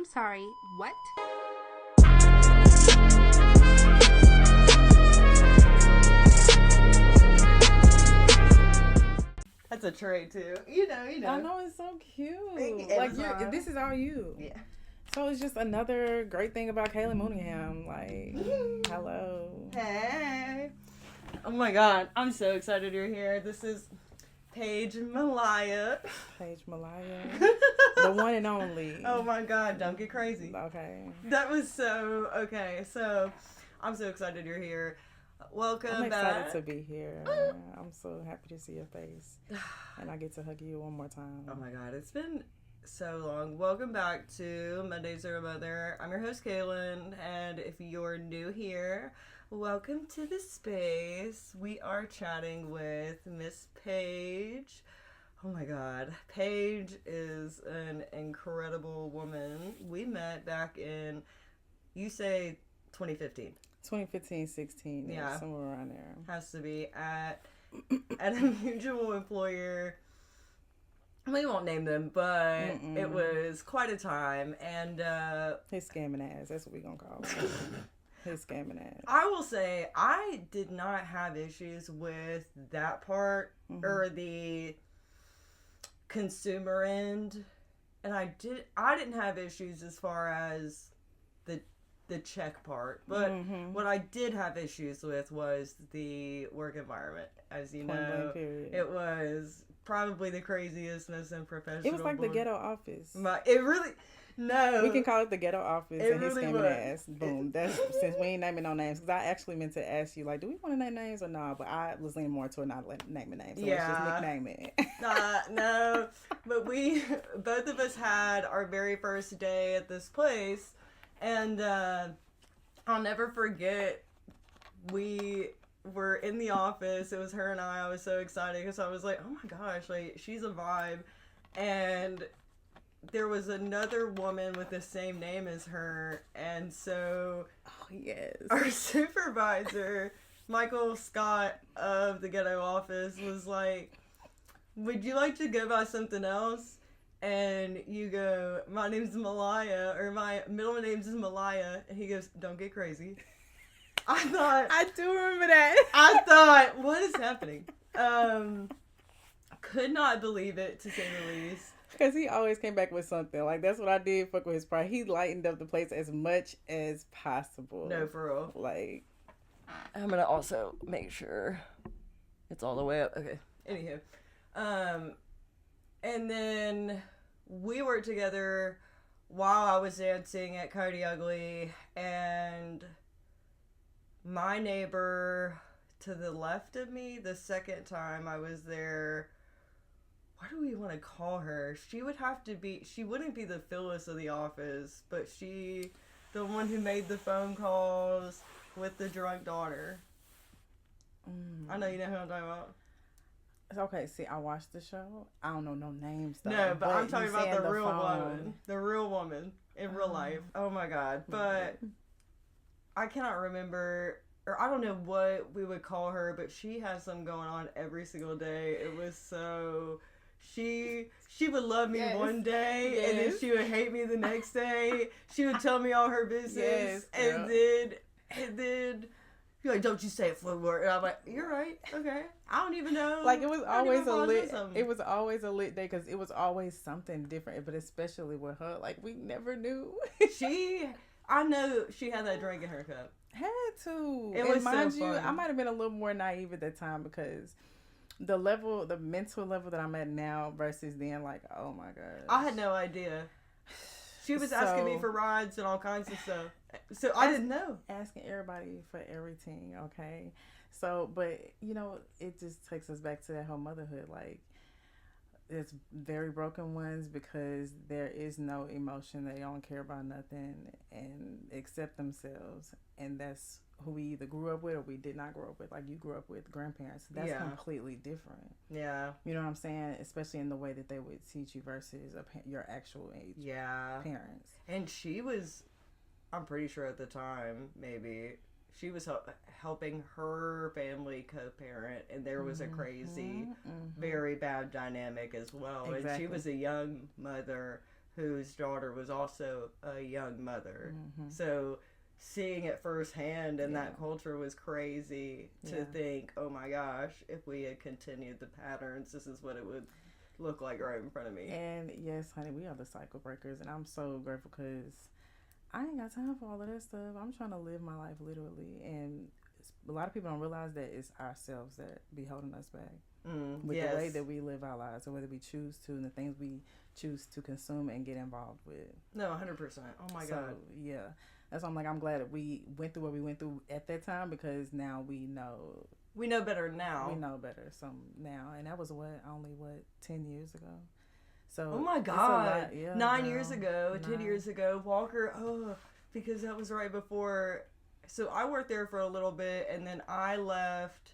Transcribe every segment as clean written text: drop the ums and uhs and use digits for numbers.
sorry, what? That's a trait too. You know. I know, it's so cute. This is all you. Yeah. So it's just another great thing about Kayla Mooneyham. Like, hello. Hey. Oh my God, I'm so excited you're here. This is Paige and Malaya. Paige Malaya. The one and only. Oh my God, don't get crazy. Okay. That was so, okay. So, I'm so excited you're here. Welcome I'm back. excited to be here. I'm so happy to see your face. And I get to hug you one more time. Oh my God, it's been so long. Welcome back to Mondays Are a Mother. I'm your host, Kaylin, and if you're new here, welcome to the space. We are chatting with Miss Paige. Oh my God, Paige is an incredible woman. We met back in, you say 2015. 2015, 16. Yeah. Somewhere around there. Has to be at a mutual employer. We won't name them, but it was quite a time. And his scamming ass. That's what we're going to call it. His scamming ass. I will say, I did not have issues with that part or the consumer end. And I didn't have issues as far as the check part, but what I did have issues with was the work environment. As you know, it was probably the craziest, most unprofessional. It was like the ghetto office. It really, no. We can call it the ghetto office and really his scamming ass. Boom. That's since we ain't naming no names, because I actually meant to ask you, like, do we want to name names or not? But I was leaning more toward not naming names. So let's just nickname it. No, but both of us had our very first day at this place. And I'll never forget, we were in the office. It was her and I. I was so excited because I was like, oh my gosh, like, she's a vibe. And there was another woman with the same name as her. And so our supervisor, Michael Scott of the Ghetto office, was like, would you like to go by something else? And you go, my name's Malaya, or my middle name's Malaya. And he goes, don't get crazy. I do remember that. I thought, what is happening? Could not believe it, to say the least. Because he always came back with something. Like, that's what I did fuck with his part. He lightened up the place as much as possible. No, for real. Like, I'm going to also make sure it's all the way up. Okay. Anywho. And then we worked together while I was dancing at Coyote Ugly, and my neighbor to the left of me, the second time I was there, what do we want to call her? She wouldn't be the Phyllis of the office, but the one who made the phone calls with the drunk daughter. I know you know who I'm talking about. Okay, see, I watched the show. I don't know no names, though. No, but I'm talking about the real woman. The real woman in real life. Oh, my God. But I cannot remember, or I don't know what we would call her, but she has something going on every single day. It was so... She would love me one day, and then she would hate me the next day. She would tell me all her business, and then... You're like, don't you say it for word. And I'm like, you're right. Okay. I don't even know. Like, it was always a lit day because it was always something different, but especially with her, like, we never knew. I know she had that drink in her cup. Had to. It was mind so you, fun. I might have been a little more naive at that time because the mental level that I'm at now versus then, like, oh my God. I had no idea. She was asking me for rides and all kinds of stuff. So I didn't know. Asking everybody for everything, okay? So, but, you know, it just takes us back to that whole motherhood. Like, it's very broken ones because there is no emotion. They don't care about nothing and accept themselves. And that's who we either grew up with or we did not grow up with. Like, you grew up with grandparents. That's completely different. Yeah. You know what I'm saying? Especially in the way that they would teach you versus your actual age parents. And she was, I'm pretty sure at the time, maybe, she was helping her family co-parent, and there was a crazy, very bad dynamic as well. Exactly. And she was a young mother whose daughter was also a young mother. Mm-hmm. So seeing it firsthand in that culture was crazy to think, oh my gosh, if we had continued the patterns, this is what it would look like right in front of me. And yes, honey, we are the cycle breakers, and I'm so grateful because I ain't got time for all of that stuff. I'm trying to live my life literally, and a lot of people don't realize that it's ourselves that be holding us back with the way that we live our lives, or whether we choose to, and the things we choose to consume and get involved with. No, 100%. Oh my God. Yeah. That's why I'm glad that we went through what we went through at that time, because now we know. We know better now. We know better now. And that was 10 years ago? So oh my God. 9 girl. years ago, 10 years ago, Walker, because that was right before. So I worked there for a little bit, and then I left.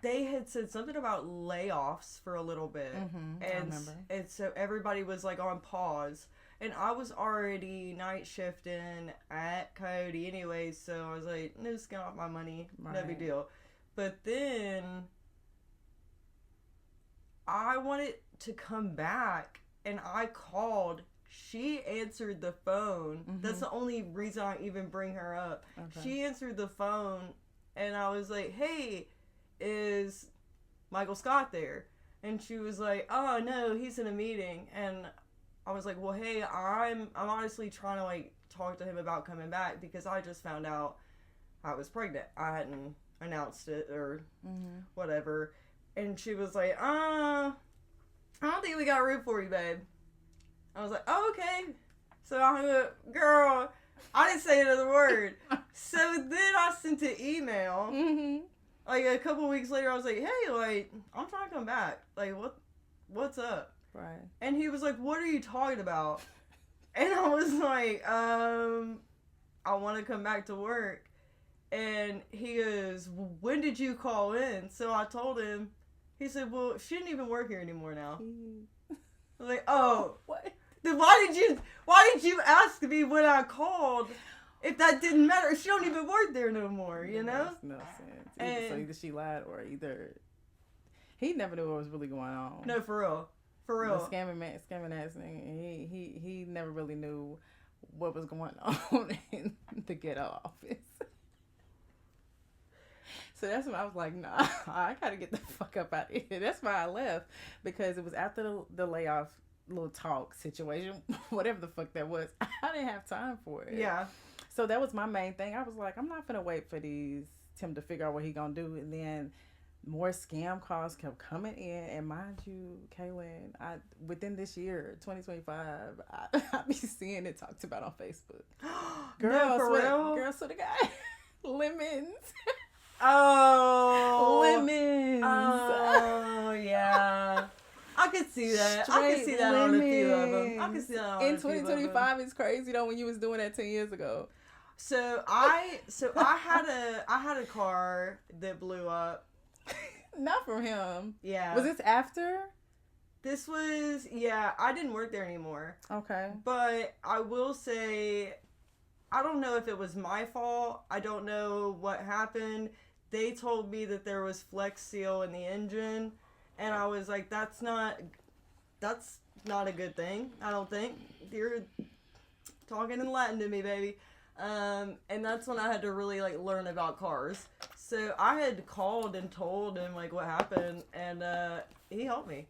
They had said something about layoffs for a little bit. Mm-hmm, I remember. And so everybody was like on pause. And I was already night shifting at Coyote anyway, so I was like, no, just get off my money. Right. No big deal. But then I wanted to come back, and I called. She answered the phone. Mm-hmm. That's the only reason I even bring her up. Okay. She answered the phone, and I was like, hey, is Michael Scott there? And she was like, oh, no, he's in a meeting. And I was like, well, hey, I'm honestly trying to, like, talk to him about coming back because I just found out I was pregnant. I hadn't announced it or whatever. And she was like, I don't think we got room for you, babe. I was like, oh, okay. So I hung up, girl, I didn't say another word. So then I sent an email. Mm-hmm. Like, a couple weeks later, I was like, hey, like, I'm trying to come back. Like, what's up? Right. And he was like, what are you talking about? And I was like, I want to come back to work. And he goes, when did you call in? So I told him. He said, well, she didn't even work here anymore now. I was like, oh. What? Then why did you ask me when I called if that didn't matter? She don't even work there no more, you know? Makes no sense. So either she lied or either he never knew what was really going on. No, for real. For real. The scamming ass thing. He never really knew what was going on in the Ghetto office. So that's when I was like, nah, I gotta get the fuck up out of here. That's why I left, because it was after the layoff little talk situation, whatever the fuck that was. I didn't have time for it. Yeah. So that was my main thing. I was like, I'm not gonna wait for Tim to figure out what he gonna do, and then more scam calls kept coming in, and mind you, Kaylin, within this year, 2025, I be seeing it talked about on Facebook. Girl, for real? Girl, so the guy, lemons. Oh, lemons. Oh, yeah. I could see that. I could see that on a few of them. I could see that on in 2025. It's crazy though when you was doing that 10 years ago. So I had a car that blew up. Not from him. Yeah. Was this after? This was, yeah, I didn't work there anymore. Okay. But I will say, I don't know if it was my fault. I don't know what happened. They told me that there was Flex Seal in the engine. And I was like, that's not a good thing. I don't think. You're talking in Latin to me, baby. And that's when I had to really, like, learn about cars. So I had called and told him, like, what happened, and he helped me.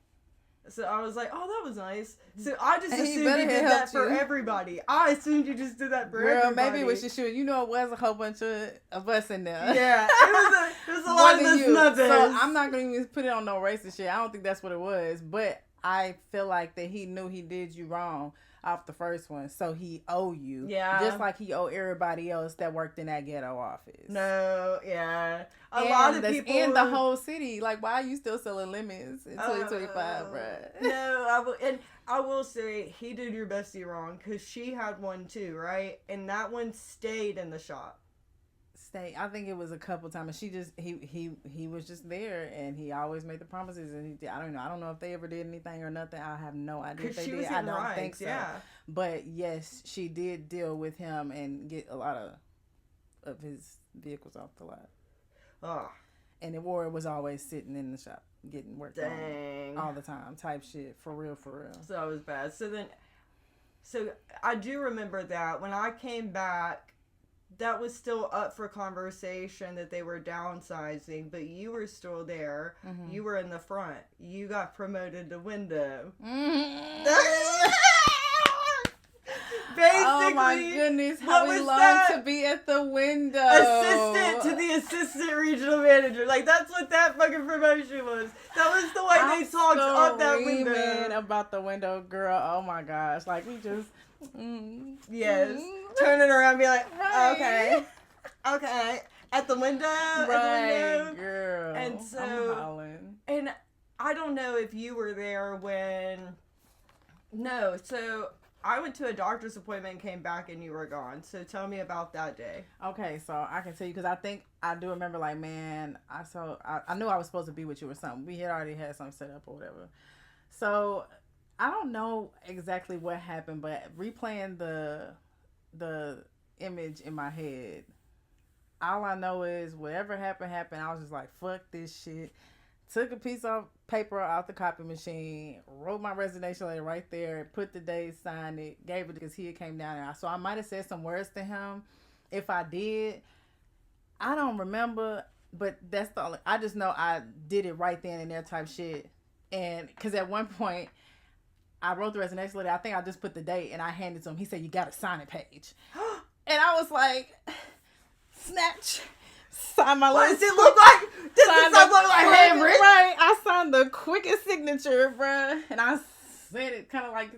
So I was like, oh, that was nice. So I just assumed you did that for everybody. I assumed you just did that for everybody. Girl, maybe it was your shoe. You know, it was a whole bunch of us in there. Yeah, it was a lot of us nothing. So I'm not going to even put it on no racist shit. I don't think that's what it was. But I feel like that he knew he did you wrong off the first one, so he owe you. Yeah. Just like he owe everybody else that worked in that Ghetto office. No, yeah. A lot of people in the whole city. Like, why are you still selling lemons in 2025, bruh? No, I will say he did your bestie wrong, because she had one too, right? And that one stayed in the shop. I think it was a couple times. She just he was just there, and he always made the promises, and he did. I don't know if they ever did anything or nothing. I have no idea if they did. I don't think so. Yeah. But yes, she did deal with him and get a lot of his vehicles off the lot. Oh. And it was always sitting in the shop getting worked on all the time, type shit, for real. So that was bad. So then So I do remember that when I came back, that was still up for conversation that they were downsizing, but you were still there. Mm-hmm. You were in the front. You got promoted to window. Mm-hmm. Basically, oh my goodness, how we long to be at the window. Assistant to the assistant regional manager. Like, that's what that fucking promotion was. That was the way they talked up that window. About the window, girl. Oh my gosh. Like, we just... yes. Turning around and be like, right. Okay. At the window. Right, girl. And so... And I don't know if you were there when... No, so... I went to a doctor's appointment and came back and you were gone. So tell me about that day. Okay, so I can tell you because I think I do remember, like, man, I knew I was supposed to be with you or something. We had already had something set up or whatever. So I don't know exactly what happened, but replaying the image in my head, all I know is whatever happened. I was just like, fuck this shit. Took a piece of paper out the copy machine, wrote my resignation letter right there, put the date, signed it, gave it because he came down there. So I might have said some words to him. If I did, I don't remember, but that's the only, I just know I did it right then and there type shit. And because at one point, I wrote the resignation letter. I think I just put the date and I handed it to him. He said, you got to sign it, Paige. And I was like, snatch. Sign my What does it look like? Does it look like handwritten? Right. I signed the quickest signature, bruh. And I said it kind of like,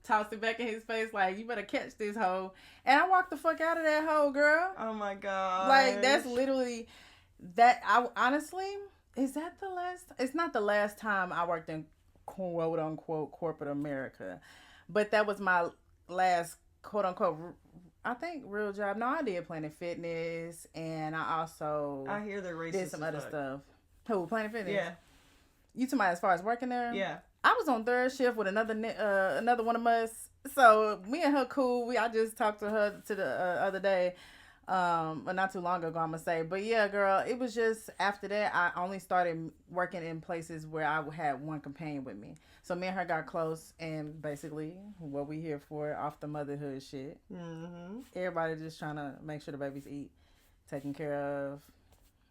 tossed it back in his face like, you better catch this hoe. And I walked the fuck out of that hoe, girl. Oh my God. Like, that's literally that. I honestly, is that the last? It's not the last time I worked in quote unquote corporate America, but that was my last quote unquote, I think, real job. No, I did Planet Fitness, and I also hear they're racist did some other stuff. Who, Planet Fitness? Yeah. You talking about as far as working there? Yeah. I was on third shift with another one of us. So me and her cool. I just talked to her the other day, but not too long ago, I'm gonna say. But yeah, girl, it was just after that I only started working in places where I had one companion with me. So me and her got close, and basically what we here for, off the motherhood shit. Mm-hmm. Everybody just trying to make sure the babies eat, taken care of,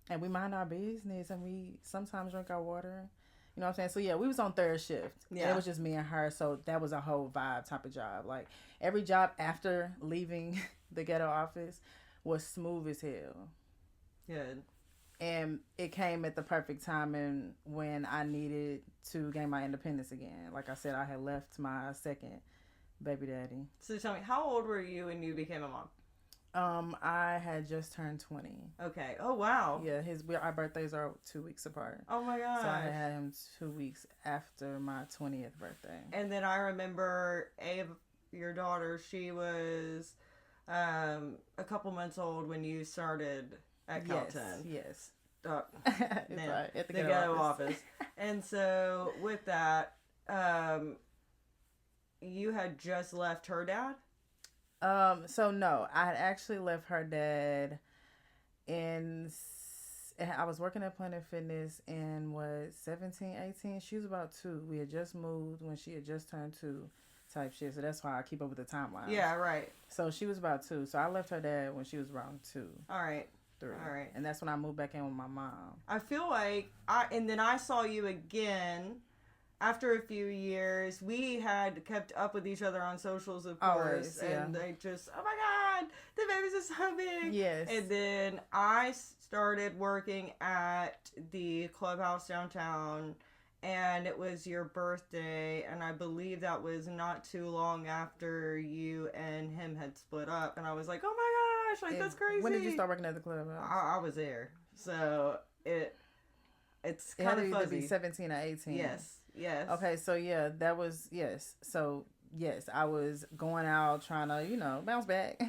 and we mind our business, and we sometimes drink our water. You know what I'm saying? So yeah, we was on third shift. Yeah. And it was just me and her, so that was a whole vibe type of job. Like, every job after leaving the ghetto office was smooth as hell. Good. And it came at the perfect time and when I needed to gain my independence again. Like I said, I had left my second baby daddy. So tell me, how old were you when you became a mom? I had just turned 20. Okay. Oh, wow. Yeah, our birthdays are 2 weeks apart. Oh my God. So I had him 2 weeks after my 20th birthday. And then I remember your daughter, she was a couple months old when you started at Calton. Yes. Right, at the ghetto office. And so with that, you had just left her dad? So no, I had actually left her dad I was working at Planet Fitness in 17, 18. She was about 2. We had just moved when she had just turned 2 type shit. So that's why I keep up with the timeline. Yeah, right. So she was about 2. So I left her dad when she was around 2. All right. 3. All right. And that's when I moved back in with my mom. I feel like then I saw you again after a few years. We had kept up with each other on socials, of course. Always, yeah. And they just, oh my God, the babies are so big. Yes. And then I started working at the clubhouse downtown, and it was your birthday, and I believe that was not too long after you and him had split up, and I was like, oh my gosh, that's crazy. When did you start working at the clubhouse? I was there, so it's kind of fuzzy. Be 17 or 18. Yes. Okay, so yeah, that was, yes. So yes, I was going out trying to, bounce back.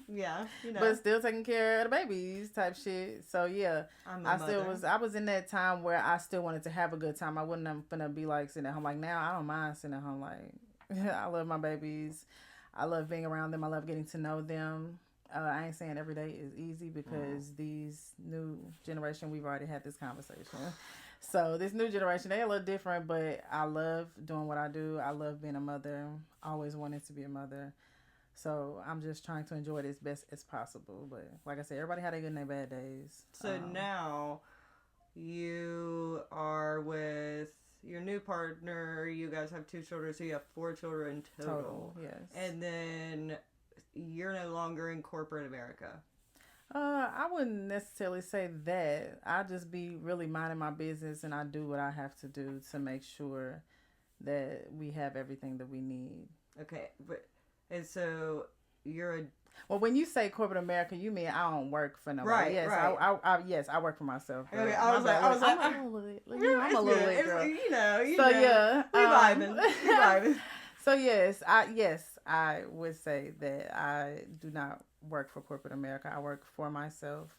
Yeah, but still taking care of the babies type shit. So yeah, I was in that time where I still wanted to have a good time. I wasn't gonna be like sitting at home. Like, now I don't mind sitting at home. Like, I love my babies. I love being around them. I love getting to know them. I ain't saying every day is easy because these new generation, we've already had this conversation. So this new generation, they a little different, but I love doing what I do. I love being a mother. I always wanted to be a mother. So I'm just trying to enjoy it as best as possible. But like I said, everybody had their good and their bad days. So now you are with your new partner. You guys have 2 children, so you have 4 children total. Yes. And then you're no longer in corporate America. I wouldn't necessarily say that. I just be really minding my business, and I do what I have to do to make sure that we have everything that we need. Okay, and so you're a... Well, when you say corporate America, you mean I don't work for nobody. Right, yes, right. Yes, I work for myself. Okay, I was like, I'm a little late girl. You know. So yeah, we vibing. So yes, I would say that I do not work for corporate America. I work for myself,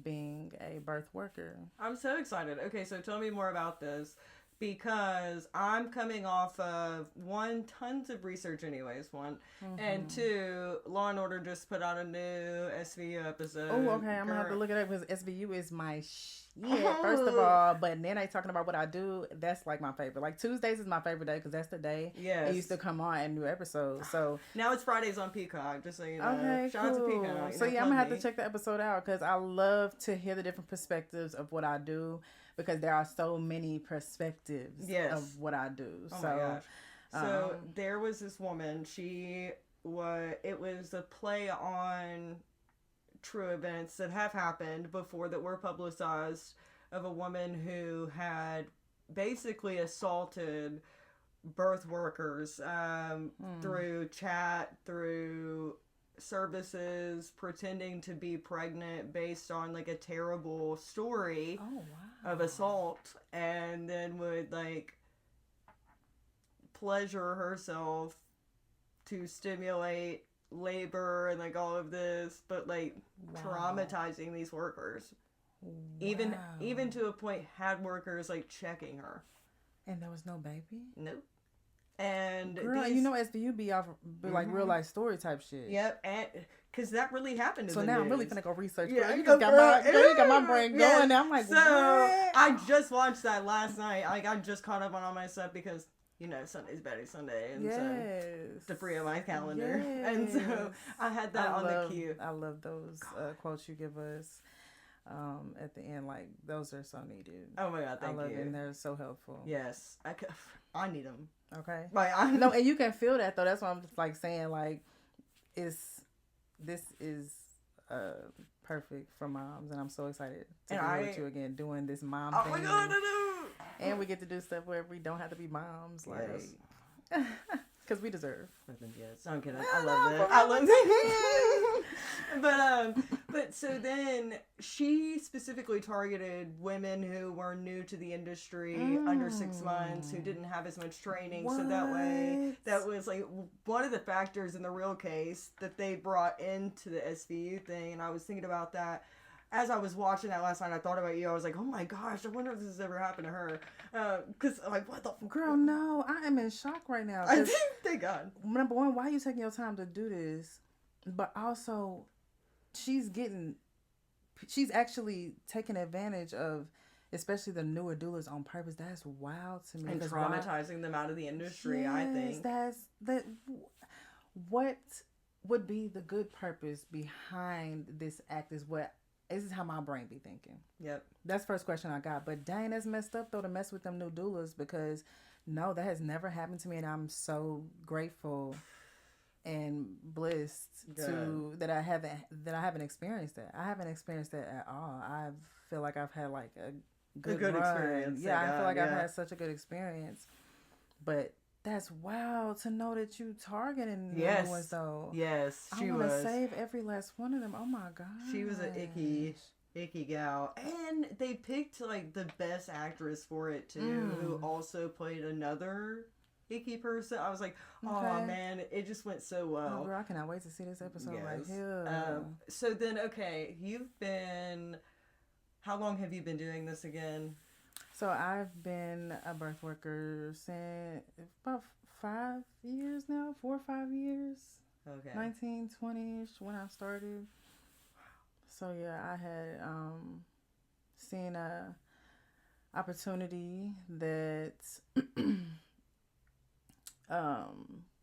being a birth worker. I'm so excited. Okay, so tell me more about this. Because I'm coming off of 1, tons of research anyways, 1, and 2, Law and Order just put out a new SVU episode. Oh, okay, I'm gonna have to look it up because SVU is my shit, first of all. But then I talking about what I do, that's like my favorite. Like Tuesdays is my favorite day because that's the day it used to come on a new episode. So now it's Fridays on Peacock, just so you know. Okay, Shout out to Peacock. So yeah, I'm gonna have to check the episode out because I love to hear the different perspectives of what I do. Because there are so many perspectives of what I do. Oh my gosh. So there was this woman. It was a play on true events that have happened before that were publicized of a woman who had basically assaulted birth workers through chat, through services, pretending to be pregnant based on like a terrible story of assault, and then would like pleasure herself to stimulate labor and like all of this, but like traumatizing these workers. Even to a point had workers like checking her. And there was no baby? Nope. And girl, SVU be off like real life story type shit. Yep, and because that really happened. So now I'm really finna go research. Yeah, girl, you got my brain going. Now I'm like, so what? I just watched that last night. Like I just caught up on all my stuff because Sunday's Betty Sunday, and so to free up my calendar, and so I had that on the queue. I love those quotes you give us. At the end, like those are so needed. Oh my god, thank you. I love it, and they're so helpful. Yes, I need them. Okay. Like no, and you can feel that though. That's why I'm just like saying like, this is perfect for moms, and I'm so excited to be here with you again doing this mom thing. Oh my god, I know. And we get to do stuff where we don't have to be moms, like. Because we deserve. Yes, I'm kidding. I love that. I love that. But so then she specifically targeted women who were new to the industry, under 6 months, who didn't have as much training. What? So that way, that was like one of the factors in the real case that they brought into the SVU thing. And I was thinking about that. As I was watching that last night, I thought about you. I was like, oh my gosh, I wonder if this has ever happened to her. Because, like, what the fuck? Girl, no, I am in shock right now. I think, thank God. Number one, why are you taking your time to do this? But also, she's actually taking advantage of, especially the newer doulas on purpose. That's wild to me. And traumatizing them out of the industry, yes, I think. What would be the good purpose behind this act this is how my brain be thinking. Yep. That's the first question I got. But dang, that's messed up though to mess with them new doulas, because no, that has never happened to me, and I'm so grateful and blessed that I haven't experienced that. I haven't experienced that at all. I feel like I've had like a good run. Experience. Yeah, I feel like I've had such a good experience. But that's wild to know that you targeting new ones though. Yes, she was. I want to save every last one of them. Oh my god. She was an icky gal. And they picked like the best actress for it too, who also played another icky person. I was like, oh man, it just went so well. Oh girl, I cannot wait to see this episode right here. So then, okay, how long have you been doing this again? So I've been a birth worker since about 5 years now, 4 or 5 years. Okay. 1920-ish when I started. So yeah, I had seen opportunity that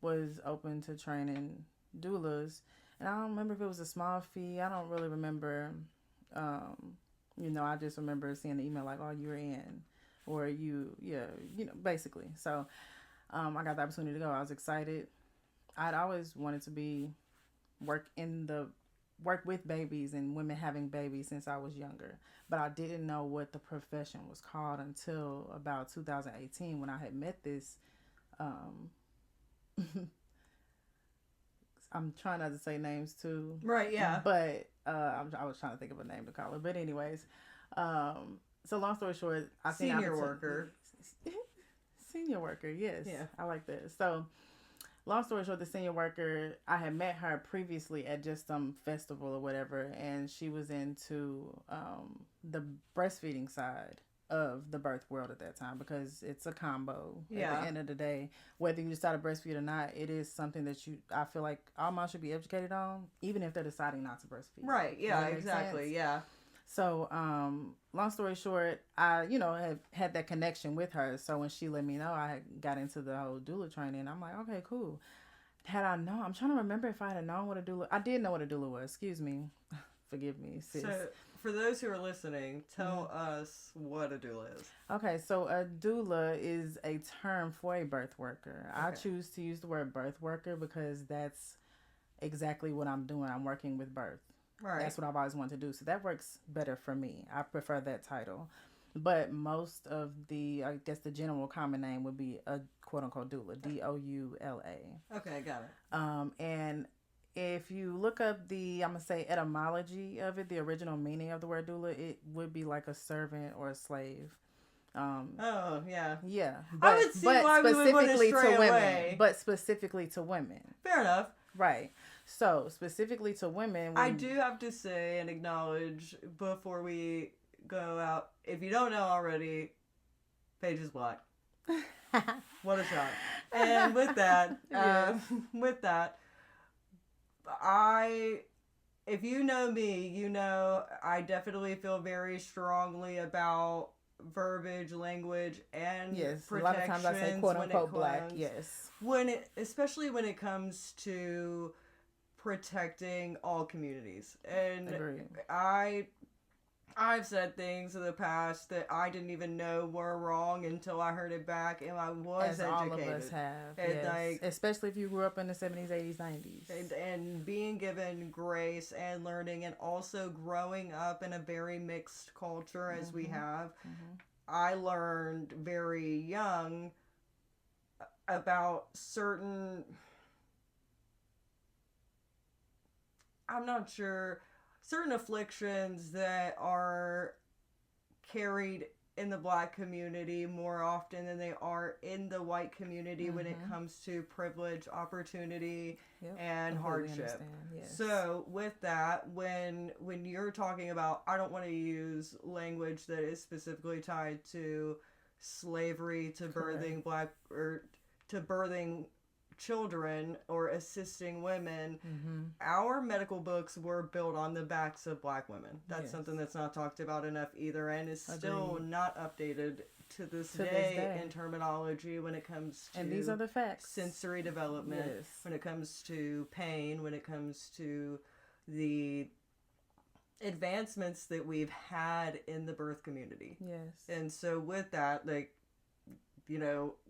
was open to training doulas, and I don't remember if it was a small fee. I don't really remember. I just remember seeing the email like, "Oh, you're in," or basically. So, I got the opportunity to go. I was excited. I'd always wanted to work with babies and women having babies since I was younger, but I didn't know what the profession was called until about 2018 when I had met this. I'm trying not to say names too. Right, yeah. But I was trying to think of a name to call her. But anyways, so long story short, I seen Senior worker. Senior worker, yes. Yeah. I like that. So long story short, the senior worker, I had met her previously at just some festival or whatever, and she was into the breastfeeding side of the birth world at that time, because it's a combo. Yeah. At the end of the day, whether you decide to breastfeed or not, it is something that I feel like all moms should be educated on, even if they're deciding not to breastfeed. Right, yeah, exactly, sense? Yeah. So, long story short, I, have had that connection with her. So when she let me know I had got into the whole doula training, I'm like, okay, cool. Had I known, I'm trying to remember if I had known what a doula, I did know what a doula was. Excuse me. Forgive me, sis. So, for those who are listening, tell us what a doula is. Okay, so a doula is a term for a birth worker. Okay. I choose to use the word birth worker because that's exactly what I'm doing. I'm working with birth. Right. That's what I've always wanted to do. So that works better for me. I prefer that title. But most of the general common name would be a quote unquote doula. DOULA. Okay, got it. And if you look up the, I'm going to say, etymology of it, the original meaning of the word doula, it would be like a servant or a slave. Yeah. Yeah. I would see why we would want to stray away. But specifically to women. Fair enough. Right. So, specifically to women. I do have to say and acknowledge before we go out, if you don't know already, Paige is black. What a shock. And with that, if you know me, you know I definitely feel very strongly about verbiage, language, and yes, protections. A lot of times I say quote unquote black. Yes. Especially when it comes to protecting all communities. And agreed. I've said things in the past that I didn't even know were wrong until I heard it back, and I was educated. All of us have, and yes. Especially if you grew up in the 70s, 80s, 90s. And being given grace and learning, and also growing up in a very mixed culture as we have, I learned very young about certain... I'm not sure, certain afflictions that are carried in the black community more often than they are in the white community when it comes to privilege, opportunity, and hardship. Yes. So with that, when you're talking about, I don't want to use language that is specifically tied to slavery, to birthing to birthing children or assisting women, our medical books were built on the backs of black women. That's something that's not talked about enough either, and is still not updated to this day in terminology when it comes to, and these are the facts, sensory development, when it comes to pain, when it comes to the advancements that we've had in the birth community. And so with that,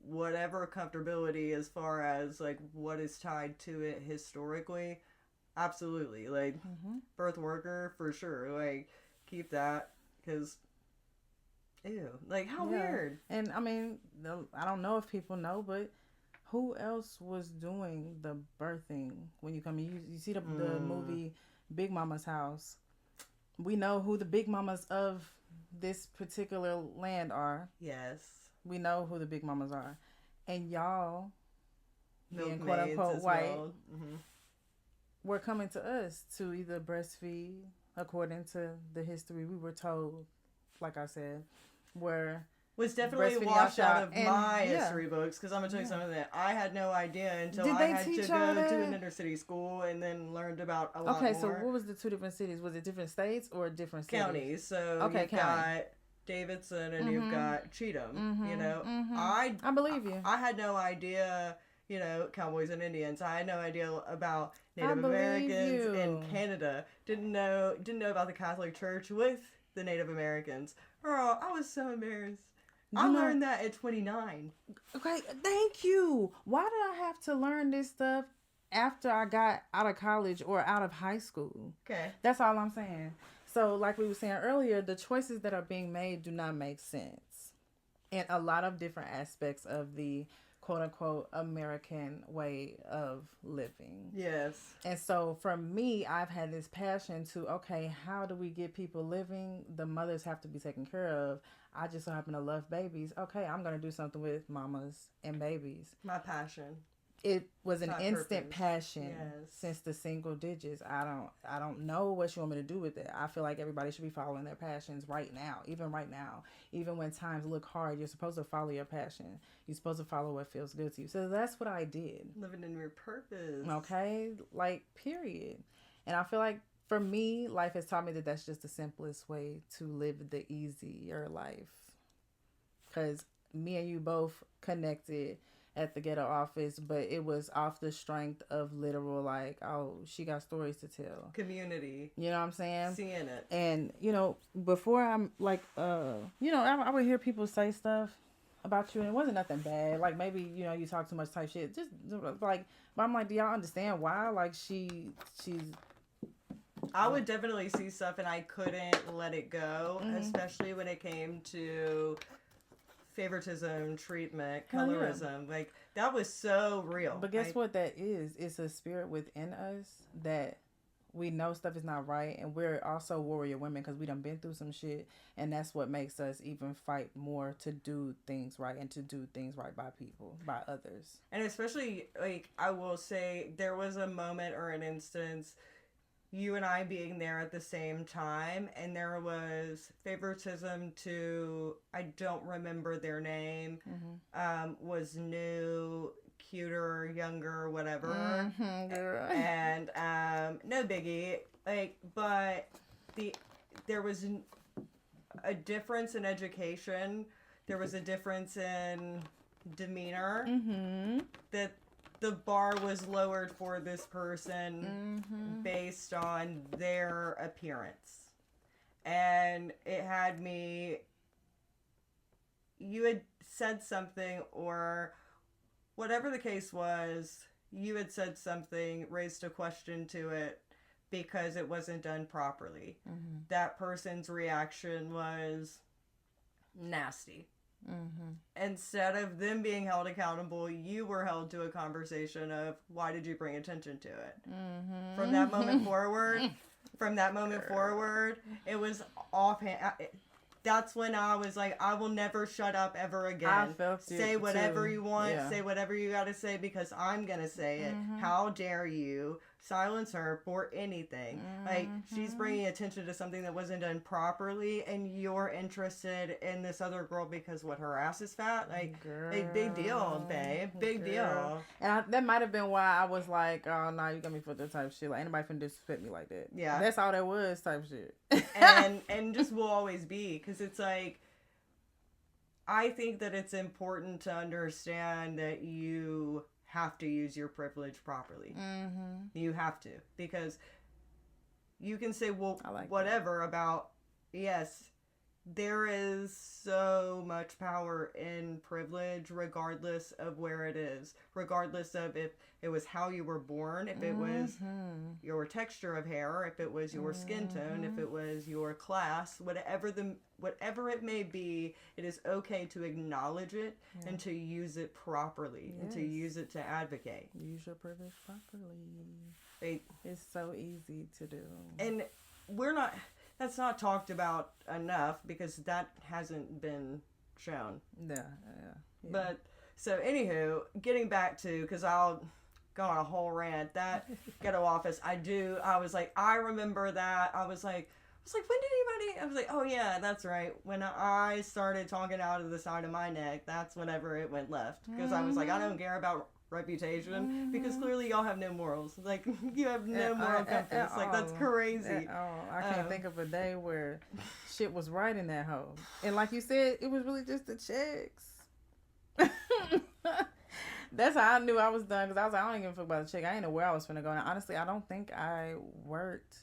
whatever comfortability as far as what is tied to it historically, absolutely, birth worker for sure, keep that, because ew, how weird. And I mean, I don't know if people know, but who else was doing the birthing when you come in? You see the movie Big Mama's House. We know who the big mamas of this particular land are. Yes. We know who the big mamas are. And y'all, being quote unquote white, were coming to us to either breastfeed, according to the history we were told, like I said, was definitely washed out of my history books, because I'm going to tell you something that I had no idea until I had to go to an inner city school and then learned about a lot more. Okay, so what was the two different cities? Was it different states or different cities? Counties. So okay, got Davidson and you've got Cheatham. You know, I believe you. I had no idea. You know, cowboys and Indians. I had no idea about Native believe Americans you. in Canada. Didn't know about the Catholic Church with the Native Americans. Girl, I was so embarrassed. I learned that at 29. Okay, thank you. Why did I have to learn this stuff after I got out of college or out of high school? Okay. That's all I'm saying. So, like we were saying earlier, the choices that are being made do not make sense in a lot of different aspects of the quote-unquote American way of living. Yes. And so for me, I've had this passion to, okay, how do we get people living? The mothers have to be taken care of. I just so happen to love babies. Okay, I'm going to do something with mamas and babies. My passion. It was an instant purpose. passion Yes. since the single digits. I don't know what you want me to do with it. I feel like everybody should be following their passions right now. Even when times look hard, you're supposed to follow your passion. You're supposed to follow what feels good to you. So that's what I did. Living in your purpose. Okay, like period. And I feel like for me, life has taught me that that's just the simplest way to live the easier life. Because me and you both connected at the Ghetto office, but it was off the strength of literal, like, oh, she got stories to tell. Community. You know what I'm saying? Seeing it. And, you know, before I'm like, you know, I would hear people say stuff about you and it wasn't nothing bad. Like maybe, you know, you talk too much type shit. Just like, but I'm like, do y'all understand why? Like she's... I would definitely see stuff and I couldn't let it go, especially when it came to favoritism, treatment, colorism. Yeah. Like that was so real. But guess what that is? It's a spirit within us that we know stuff is not right, and we're also warrior women because we done been through some shit, and that's what makes us even fight more to do things right and to do things right by people, by others. And especially, like, I will say there was a moment or an instance you and I being there at the same time, and there was favoritism to, I don't remember their name, was new, cuter, younger, whatever, and no biggie, like, but there was a difference in education, there was a difference in demeanor, that the bar was lowered for this person based on their appearance. And it had me, you had said something, or whatever the case was, you had said something, raised a question to it because it wasn't done properly. That person's reaction was nasty. Instead of them being held accountable, you were held to a conversation of why did you bring attention to it. From that moment forward, it was offhand. That's when I was like, I will never shut up ever again. Say whatever you want, say whatever you gotta say because I'm gonna say it. How dare you silence her for anything? Like, she's bringing attention to something that wasn't done properly, and you're interested in this other girl because what, her ass is fat? Like, big deal, babe. Big deal. And that might have been why I was like, oh, nah, you got me for that type shit. Like, anybody finna disrespect me like that. Yeah. That's all that was type shit. and just will always be, because it's like, I think that it's important to understand that you have to use your privilege properly. You have to, because you can say, well, whatever about, yes, there is so much power in privilege regardless of where it is, regardless of if it was how you were born, if it was your texture of hair, if it was your skin tone, if it was your class, whatever it may be, it is okay to acknowledge it and to use it properly and to use it to advocate. Use your privilege properly. It's so easy to do. And that's not talked about enough because that hasn't been shown. Yeah. But, so anywho, getting back to, because I'll go on a whole rant, that Ghetto office, I was like, I remember that. I was like, when did anybody, I was like, oh yeah, that's right. When I started talking out of the side of my neck, that's whenever it went left. Because I was like, I don't care about reputation because clearly y'all have no morals. Like, you have no moral compass. Like, that's crazy. I can't think of a day where shit was right in that hoe. And like you said, it was really just the checks. That's how I knew I was done, because I was like, I don't even give a fuck about the check. I didn't know where I was finna go. And honestly, I don't think I worked.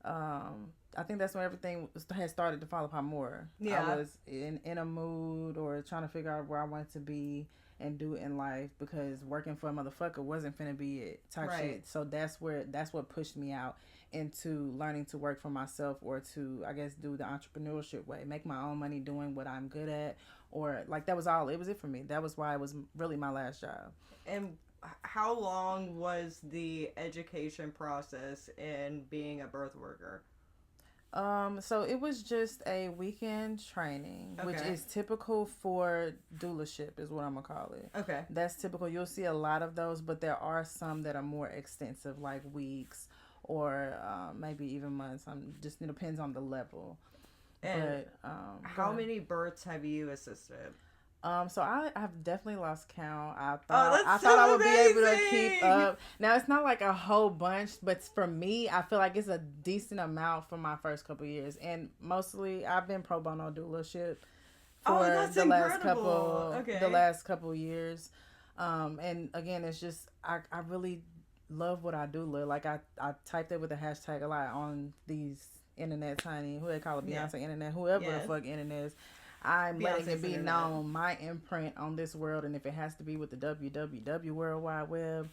I think that's when everything had started to fall apart more. Yeah. I was in a mood or trying to figure out where I wanted to be and do in life, because working for a motherfucker wasn't finna be it type shit. So that's what pushed me out into learning to work for myself, or to, I guess, do the entrepreneurship way, make my own money doing what I'm good at, or like, that was it for me. That was why it was really my last job. And how long was the education process in being a birth worker? So it was just a weekend training, which is typical for doulaship, is what I'm gonna call it. Okay. That's typical. You'll see a lot of those, but there are some that are more extensive, like weeks or maybe even months. Just, it depends on the level. And how many births have you assisted? So I've definitely lost count. I thought I would be able to keep up. Now, it's not like a whole bunch, but for me, I feel like it's a decent amount for my first couple of years. And mostly, I've been pro bono doulaship for the last couple years. And again, it's just, I really love what I do. Like, I typed it with a hashtag a lot on these internet tiny, who they call it, Beyonce internet, whoever the fuck internet is. I'm letting it be known, my imprint on this world, and if it has to be with the www World Wide Web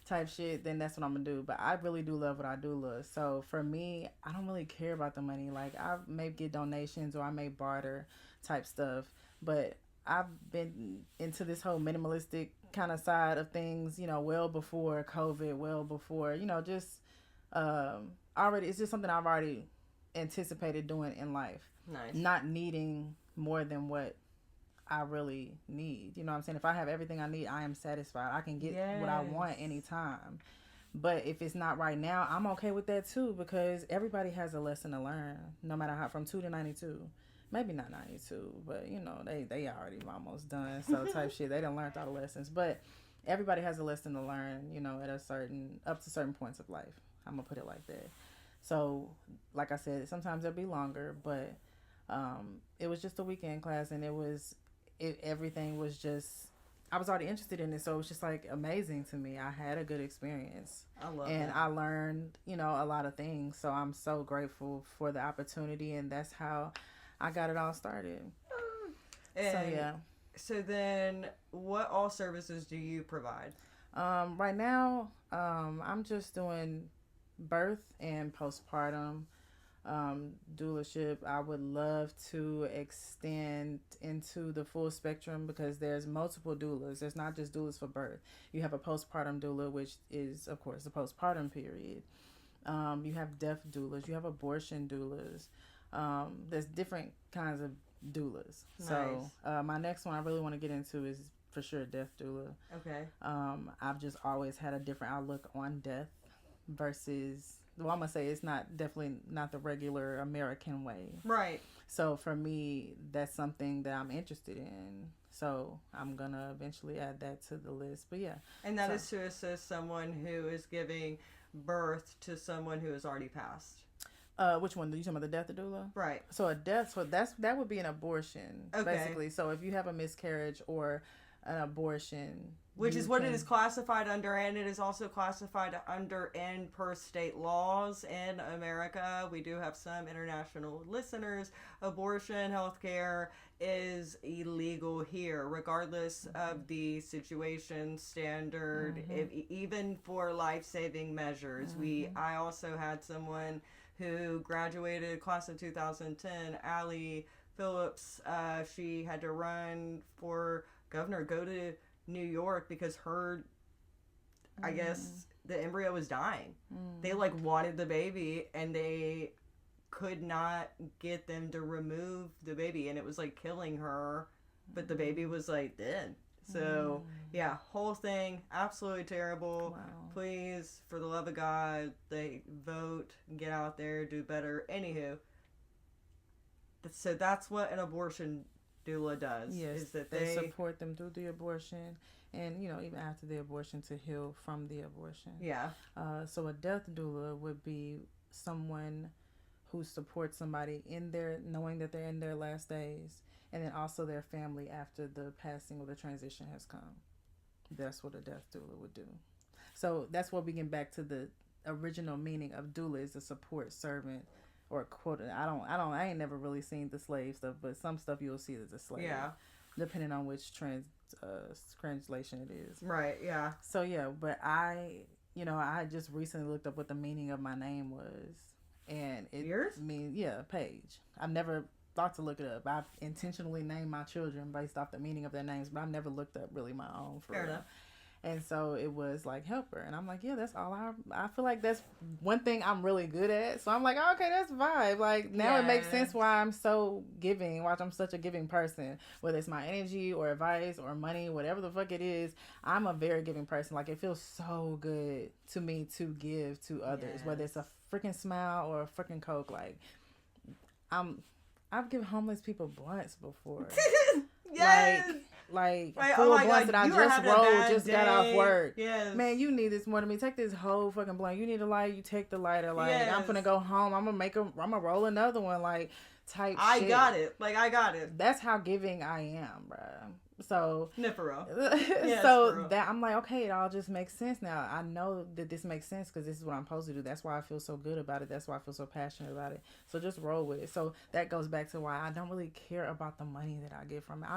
type shit, then that's what I'm gonna do. But I really do love what I do love. So for me, I don't really care about the money. Like, I may get donations or I may barter type stuff, but I've been into this whole minimalistic kind of side of things, well before COVID, well before, just already, it's just something I've already anticipated doing in life. Nice. Not needing more than what I really need. You know what I'm saying? If I have everything I need, I am satisfied. I can get what I want anytime. But if it's not right now, I'm okay with that too, because everybody has a lesson to learn, no matter how, from 2 to 92. Maybe not 92, but they already almost done. So type shit, they done learned all the lessons. But everybody has a lesson to learn, up to certain points of life. I'm gonna put it like that. So, like I said, sometimes it'll be longer, but it was just a weekend class, and everything was just, I was already interested in it, so it was just like amazing to me. I had a good experience. I love it. And I learned, a lot of things, so I'm so grateful for the opportunity, and that's how I got it all started. So then, what all services do you provide? Right now, I'm just doing birth and postpartum. Doulaship. I would love to extend into the full spectrum, because there's multiple doulas. There's not just doulas for birth. You have a postpartum doula, which is, of course, the postpartum period. You have death doulas. You have abortion doulas. There's different kinds of doulas. Nice. So my next one I really want to get into is for sure death doula. Okay. I've just always had a different outlook on death versus, well, I'm going to say it's definitely not the regular American way. Right. So for me, that's something that I'm interested in. So I'm going to eventually add that to the list. But yeah. And that is to assist someone who is giving birth to someone who has already passed. Which one? Are you talking about the death doula? Right. So that would be an abortion, basically. So if you have a miscarriage or an abortion, which is what it is classified under, and it is also classified under and per state laws in America. We do have some international listeners. Abortion, healthcare is illegal here, regardless of the situation, standard, even for life-saving measures. I also had someone who graduated class of 2010, Allie Phillips. She had to run for governor, go to New York because I guess the embryo was dying. They wanted the baby, and they could not get them to remove the baby, and it was killing her, but the baby was dead. So yeah, whole thing absolutely terrible. Wow. Please, for the love of God, vote, get out there, do better. Anywho, so that's what an abortion doula does. Yes, is that they support them through the abortion, and even after the abortion to heal from the abortion. Yeah. So a death doula would be someone who supports somebody in their knowing that they're in their last days, and then also their family after the passing or the transition has come. That's what a death doula would do. So that's what we get back to the original meaning of doula is a support servant or quote. I ain't never really seen the slave stuff, but some stuff you'll see as a slave. Yeah. Depending on which translation it is. Right. Yeah. So yeah, but I just recently looked up what the meaning of my name was, and it means Paige. I've never thought to look it up. I've intentionally named my children based off the meaning of their names, but I've never looked up really my own for Fair real. enough. And so it was like helper, and I'm like, yeah, that's all I feel like that's one thing I'm really good at. So I'm like, oh, okay, that's vibe. Like now it makes sense why I'm so giving, why I'm such a giving person. Whether it's my energy or advice or money, whatever the fuck it is, I'm a very giving person. Like it feels so good to me to give to others, whether it's a freaking strmile or a freaking Coke. Like I've given homeless people blunts before. Yes. Like full blunts that I just rolled, just got off work. Yes. Man, you need this more than me. Take this whole fucking blunt. You need a lighter, you take the lighter. Like I'm gonna go home. I'm gonna roll another one. Like type I shit. got it. Like I got it. That's how giving I am, bruh. So yes, so that I'm like, okay, it all just makes sense now. I know that this makes sense because this is what I'm supposed to do. That's why I feel so good about it. That's why I feel so passionate about it. So just roll with it. So that goes back to why I don't really care about the money that I get from it.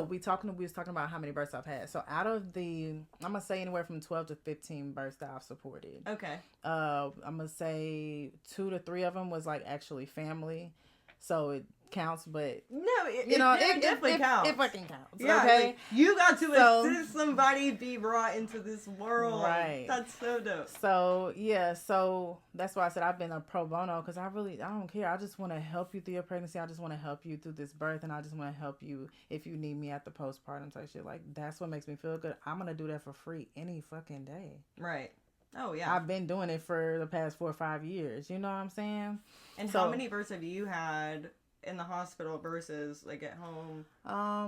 We was talking about how many births I've had. So out of I'm gonna say anywhere from 12 to 15 births that I've supported. Okay. I'm gonna say 2 to 3 of them was like actually family. So it counts, but it definitely counts. It fucking counts. Yeah, okay. Like, you got to assist somebody be brought into this world. Right. That's so dope. So yeah, so that's why I said I've been a pro bono because I don't care. I just want to help you through your pregnancy. I just want to help you through this birth, and I just want to help you if you need me at the postpartum type shit. Like that's what makes me feel good. I'm gonna do that for free any fucking day. Right. Oh yeah. I've been doing it for the past 4 or 5 years. You know what I'm saying? And how many births have you had in the hospital versus like at home?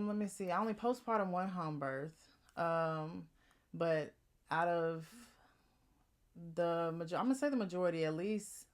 Let me see. I only postpartum 1 home birth. But out of I'm gonna say the majority, at least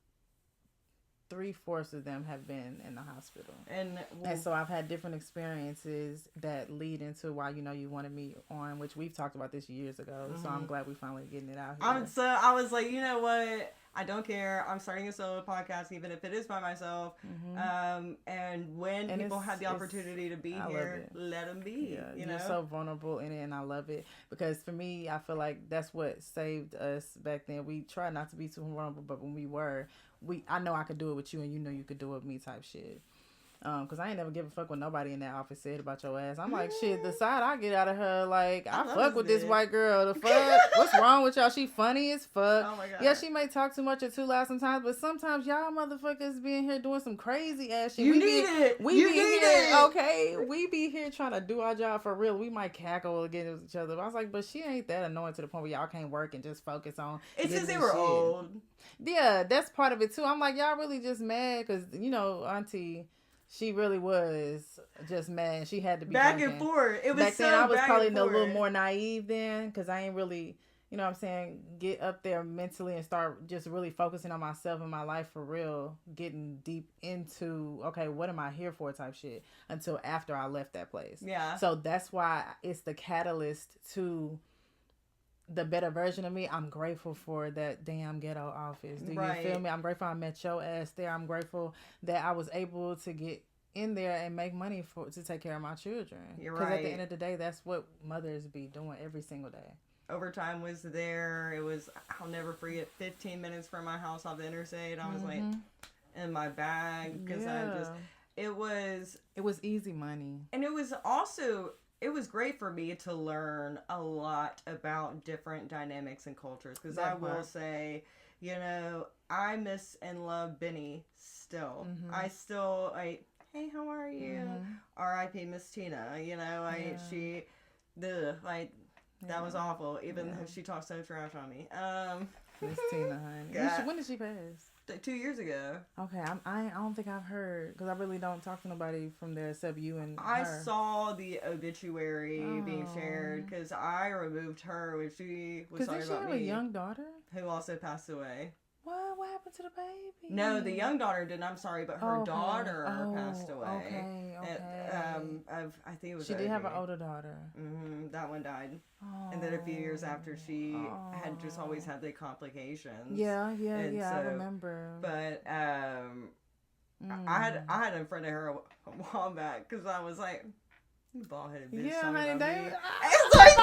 3/4 of them have been in the hospital. And so I've had different experiences that lead into why you wanted me on, which we've talked about this years ago. Mm-hmm. So I'm glad we finally getting it out here. I was like, you know what? I don't care. I'm starting a solo podcast, even if it is by myself. Mm-hmm. And when people have the opportunity to be here, let them be. Yeah, you're so vulnerable in it, and I love it because for me, I feel like that's what saved us back then. We tried not to be too vulnerable, but when we were, I know I could do it with you, and you could do it with me, type shit. Cause I ain't never give a fuck what nobody in that office said about your ass. I'm like, shit, the side I get out of her, like, I fuck with this white girl. The fuck? What's wrong with y'all? She funny as fuck. Oh my God. Yeah, she may talk too much or too loud sometimes, but sometimes y'all motherfuckers be in here doing some crazy ass shit. You need it. Okay? We be here trying to do our job for real. We might cackle against each other. But I was like, but she ain't that annoying to the point where y'all can't work and just focus on. It's just they were old. Yeah, that's part of it too. I'm like, y'all really just mad because, Auntie... She really was just mad. She had to be back drinking. And forth. It was back so then. I was probably a little little more naive then because I ain't really, what I'm saying, get up there mentally and start just really focusing on myself and my life for real, getting deep into, okay, what am I here for type shit until after I left that place. Yeah. So that's why it's the catalyst to the better version of me. I'm grateful for that damn ghetto office. Do you feel me? I'm grateful I met your ass there. I'm grateful that I was able to get in there and make money to take care of my children. You're right. Because at the end of the day, that's what mothers be doing every single day. Overtime was there. It was, I'll never forget, 15 minutes from my house off the interstate. I was like in my bag because it was easy money. And it was great for me to learn a lot about different dynamics and cultures because I will say, I miss and love Benny still. Mm-hmm. I still, hey, how are you? Mm-hmm. R.I.P. Miss Tina. That was awful, even though she talks so trash on me. Miss Tina, honey. When did she pass? 2 years ago. Okay, I don't think I've heard, because I really don't talk to nobody from there except you and I her. saw the obituary being shared because I removed her when she was talking about me. Because did she have a young daughter? Who also passed away. What happened to the baby? No, the young daughter didn't. I'm sorry, but her daughter passed away. Okay. I think it was. She did have an older daughter. Mm-hmm, that one died, and then a few years after, she had just always had the complications. Yeah. I remember. But I had unfriended her a while back because I was like, "You bald-headed bitch." Yeah, honey, it's like,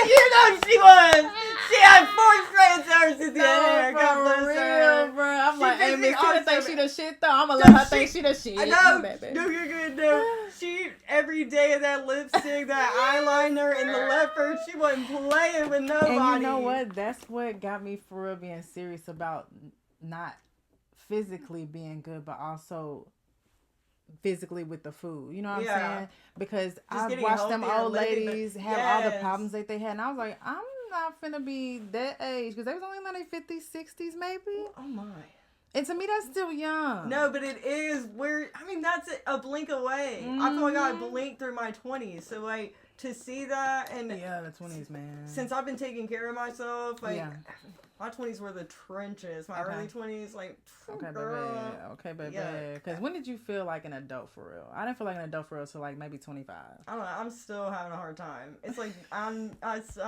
you know she was. She had 4 strands hers at the end. For real, bro. I'm like, hey, Miss Tina think she the shit though. I'm gonna let her think she the shit. I know. No, you're good. No, she every day of that lipstick, that eyeliner, and the leopard, she wasn't playing with nobody. And you know what? That's what got me for real being serious about not physically being good, but also physically with the food. You know what I'm saying? Because I watched them old ladies have all the problems that they had, and I was like, I'm not finna be that age, because they was only in their 50s, 60s, maybe. Oh my! And to me, that's still young. No, but it is. That's a blink away. I feel like I blinked through my 20s. So like to see that, and the 20s, man. Since I've been taking care of myself, like. My 20s were the trenches. My early 20s, like, girl. Okay, baby. Because when did you feel like an adult for real? I didn't feel like an adult for real till like maybe 25. I don't know. I'm still having a hard time. It's like I'm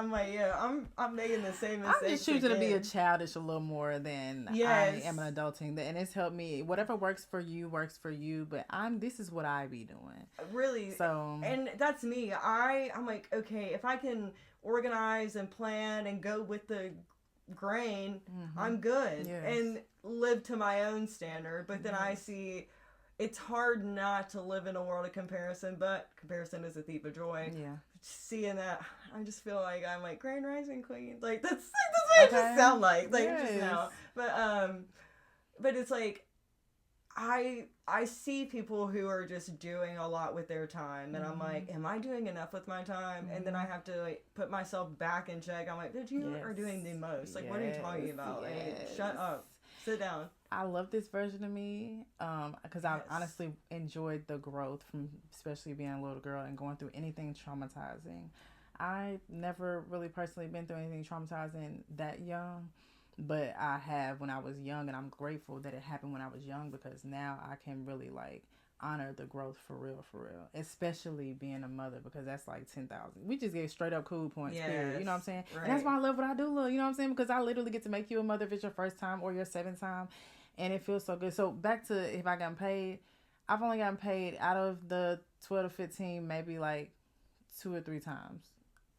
like, I'm making the same mistakes. I'm just choosing to be a childish a little more than I am an adulting, and it's helped me. Whatever works for you. But this is what I be doing. Really. So. And that's me. I'm like, okay, if I can organize and plan and go with the grain, I'm good and live to my own standard. But then I see it's hard not to live in a world of comparison, but comparison is a thief of joy. Seeing that, I just feel like I'm like Grand Rising Queen. Like that's what I just sound like just now. But it's like I see people who are just doing a lot with their time, and I'm like, am I doing enough with my time? And then I have to like put myself back in check. I'm like, dude, you are doing the most. Like, what are you talking about? Like, shut up, sit down. I love this version of me, because I honestly enjoyed the growth from, especially being a little girl and going through anything traumatizing. I never really personally been through anything traumatizing that young. But I have when I was young, and I'm grateful that it happened when I was young, because now I can really like honor the growth for real, especially being a mother, because that's like 10,000. We just get straight up cool points, period. You know what I'm saying? Right. And that's why I love what I do, you know what I'm saying? Because I literally get to make you a mother if it's your first time or your 7th time, and it feels so good. So back to if I gotten paid, I've only gotten paid out of the 12 to 15, maybe like 2 or 3 times.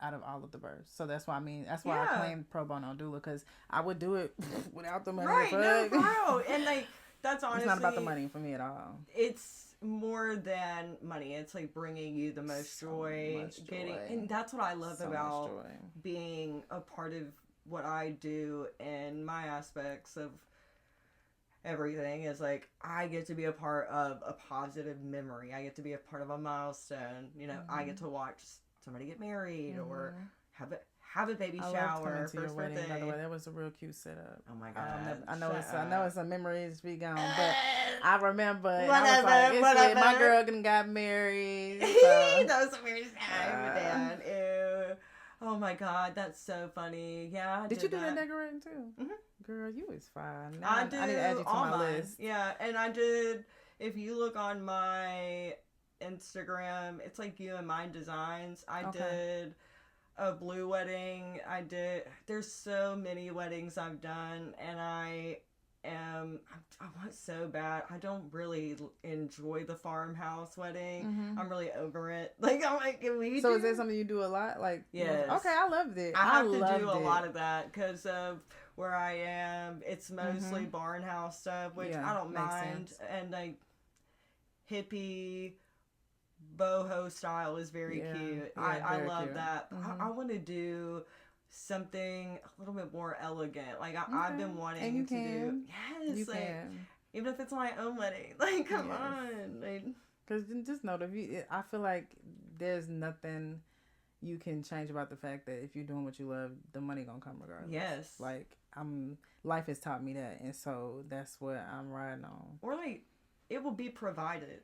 Out of all of the births. So that's why I claimed pro bono doula, because I would do it without the money. Right, no, bro. And like, that's honestly, it's not about the money for me at all. It's more than money. It's like bringing you the most joy. And that's what I love about being a part of what I do, and my aspects of everything is like, I get to be a part of a positive memory. I get to be a part of a milestone. You know, I get to watch somebody get married or have a baby shower. To your wedding, by the way, that was a real cute setup. Oh my god! I know it's a memories to be gone, but I remember. I was like, my girl got married. So. That was the weirdest time, man. Ew. Oh my god, that's so funny. Yeah. Did you do that decorating too? Mm-hmm. Girl, you was fine. Now I need to add you to my list. Yeah, and I did. If you look on my Instagram, it's like You and Mine Designs. I did a blue wedding. There's so many weddings I've done, and I want so bad. I don't really enjoy the farmhouse wedding. I'm really over it. Like, I'm like, is that something you do a lot? Like, yes. Okay, I loved it. I have to do a lot of that because of where I am. It's mostly barn house stuff, which I don't mind. Sense. And like hippie boho style is very cute. I love cute. That. I want to do something a little bit more elegant. Like I've been wanting to do. Yes, you can. Even if it's my own wedding. Like, come on. Like, because just know that I feel like there's nothing you can change about the fact that if you're doing what you love, the money gonna come regardless. Yes. Like, life has taught me that, and so that's what I'm riding on. Or like, it will be provided.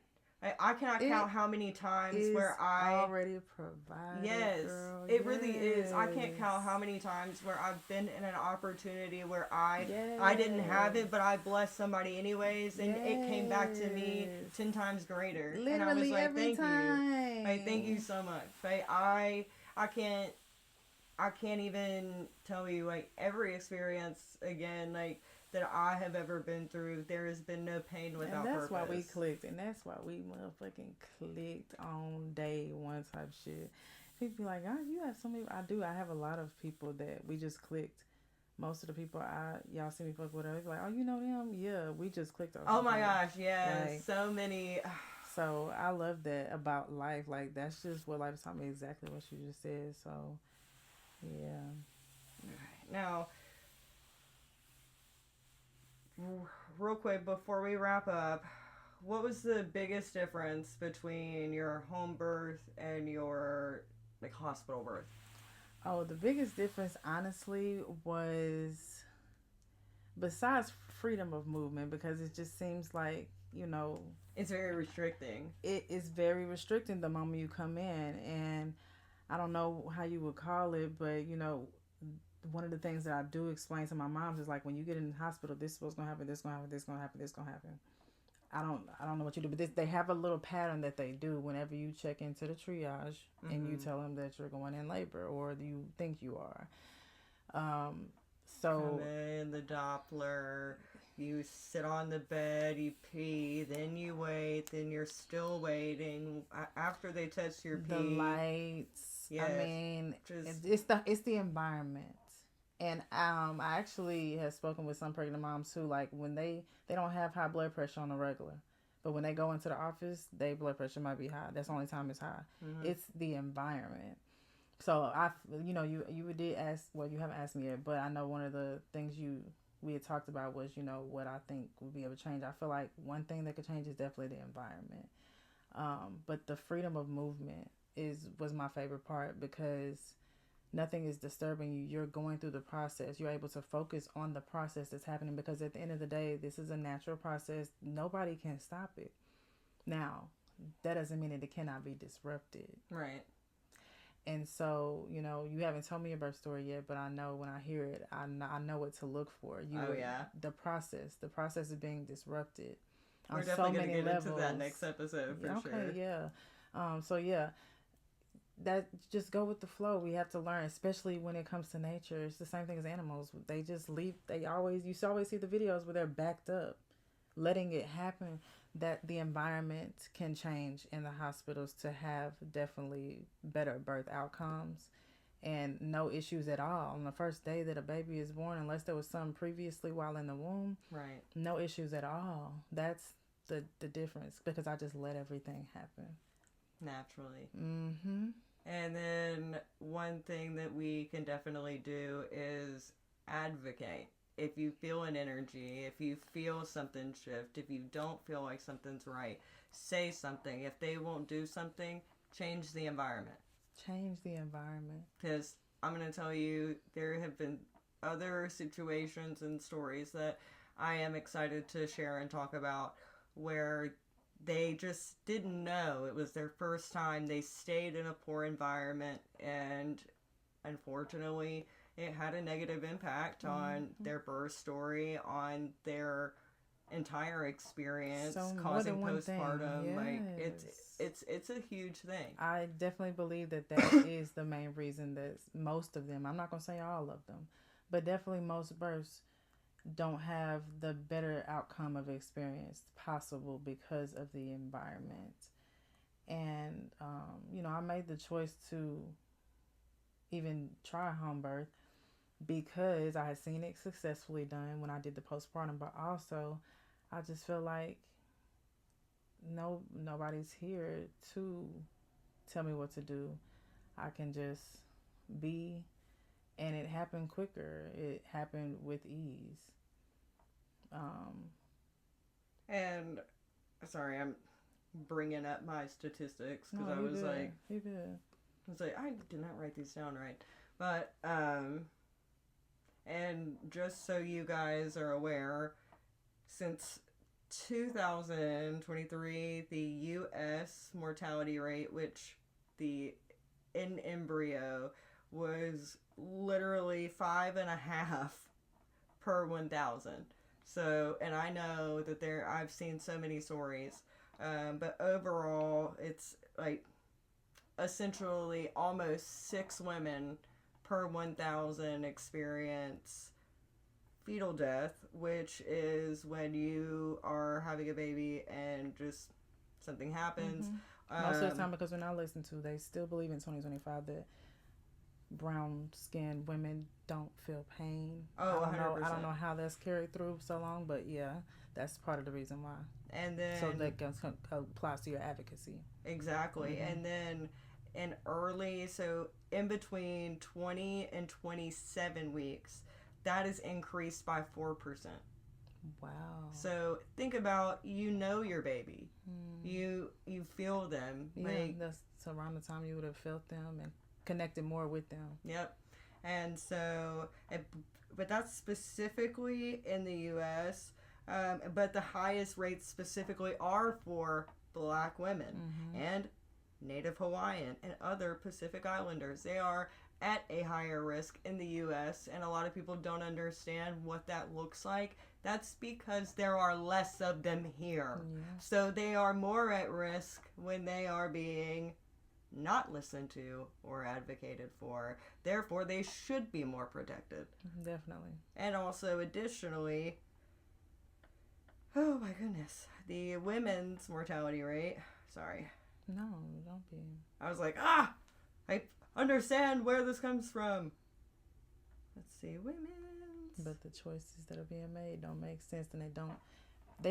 I cannot It count how many times is where already provided. yes, Girl. it really is. I can't Yes. count how many times where I've been in an opportunity where I didn't have Yes. it, but I blessed somebody anyways, and it came back to me Yes. 10 times greater. And I was Literally like, every thank you. time. Like, thank you so much. Like, I can't even tell you, like, every experience again, like, that I have ever been through. There has been no pain without And that's purpose. why we clicked, and that's why we motherfucking clicked on day one type shit. People be like, "Oh, you have so many." I do. I have a lot of people that we just clicked. Most of the people y'all see me fuck with, they be like, "Oh, you know them? Yeah, we just clicked on." Oh my gosh, yeah, Like, so many. so I love that about life. Like, that's just what life taught me, exactly what you just said. So yeah. Now, real quick before we wrap up, what was the biggest difference between your home birth and your like hospital birth? Oh, the biggest difference, honestly, was besides freedom of movement, because it just seems like, It's very restricting. it is very restricting the moment you come in. And I don't know how you would call it, but one of the things that I do explain to my moms is like, when you get in the hospital, this is what's gonna happen, this gonna happen, this gonna happen, this gonna happen. I don't know what you do, but they have a little pattern that they do whenever you check into the triage, and you tell them that you're going in labor or you think you are. So Come in, the Doppler, you sit on the bed, you pee, then you wait, then you're still waiting. After they test your pee. The lights. Yes, I mean, just, it's the environment. And I actually have spoken with some pregnant moms who, like, when they don't have high blood pressure on the regular, but when they go into the office, their blood pressure might be high. That's the only time it's high. It's the environment. So you did ask. Well, you haven't asked me yet, but I know one of the things we had talked about was what I think would be able to change. I feel like one thing that could change is definitely the environment. But the freedom of movement was my favorite part, because nothing is disturbing you. You're going through the process. You're able to focus on the process that's happening, because at the end of the day, this is a natural process. Nobody can stop it. Now, that doesn't mean that it cannot be disrupted. right. And so, you haven't told me your birth story yet, but I know when I hear it, I know what to look for. The process is being disrupted. We're definitely going to get into that next episode for sure. Okay, yeah. So yeah, that just go with the flow. We have to learn, especially when it comes to nature. It's the same thing as animals. They just leave. You always see the videos where they're backed up, letting it happen. That the environment can change in the hospitals to have definitely better birth outcomes and no issues at all on the first day that a baby is born, unless there was some previously while in the womb. Right. No issues at all. That's the difference, because I just let everything happen Naturally. Mm-hmm. And then one thing that we can definitely do is advocate. If you feel an energy, if you feel something shift, if you don't feel like something's right, say something. If they won't do something, change the environment. Change the environment. Because I'm going to tell you, there have been other situations and stories that I am excited to share and talk about where they just didn't know. It was their first time. They stayed in a poor environment, and unfortunately, it had a negative impact on their birth story, on their entire experience, causing postpartum. Yes. Like it's a huge thing. I definitely believe that is the main reason that most of them, I'm not going to say all of them, but definitely most births don't have the better outcome of experience possible because of the environment. And I made the choice to even try home birth because I had seen it successfully done when I did the postpartum, but also I just feel like nobody's here to tell me what to do. I can just be, and it happened quicker. It happened with ease. And sorry, I'm bringing up my statistics because No, I was did. like, You did. I was like, I did not write these down right, but And just so you guys are aware, since 2023, the U.S. mortality rate, which the in embryo was literally 5.5 per 1,000. So, and I know that I've seen so many stories, but overall, it's like essentially almost 6 women per 1,000 experience fetal death, which is when you are having a baby and just something happens. Most of the time, because when I listen to, they still believe in 2025 that brown-skinned women don't feel pain. Oh, I 100%. don't know how that's carried through so long, but yeah, that's part of the reason why. And then so that applies to your advocacy. Exactly. And then so in between 20 and 27 weeks, that is increased by 4%. Wow. So think about, your baby. You feel them. Yeah, that's around the time you would have felt them and connected more with them. Yep. And so, but that's specifically in the U.S., but the highest rates specifically are for Black women and Native Hawaiian and other Pacific Islanders. They are at a higher risk in the U.S., and a lot of people don't understand what that looks like. That's because there are less of them here. Yeah. So they are more at risk when they are being not listened to or advocated for. Therefore, they should be more protected. Definitely. And also, additionally, oh my goodness, the women's mortality rate. Sorry. No, don't be. I was like, I understand where this comes from. Let's see, women's. But the choices that are being made don't make sense, and they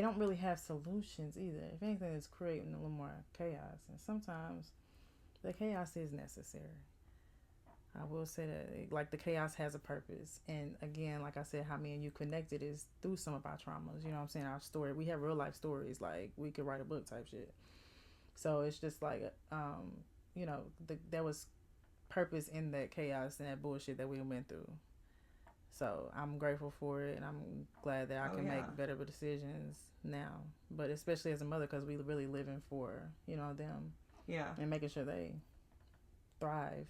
don't really have solutions either. If anything, it's creating a little more chaos, and sometimes the chaos is necessary. I will say that, like, the chaos has a purpose. And again, like I said, how me and you connected is through some of our traumas. You know what I'm saying? Our story. We have real life stories. Like, we could write a book type shit. So it's just like, there was purpose in that chaos and that bullshit that we went through. So I'm grateful for it, and I'm glad that I can make better decisions now. But especially as a mother, because we really living for, them. Yeah. And making sure they thrive.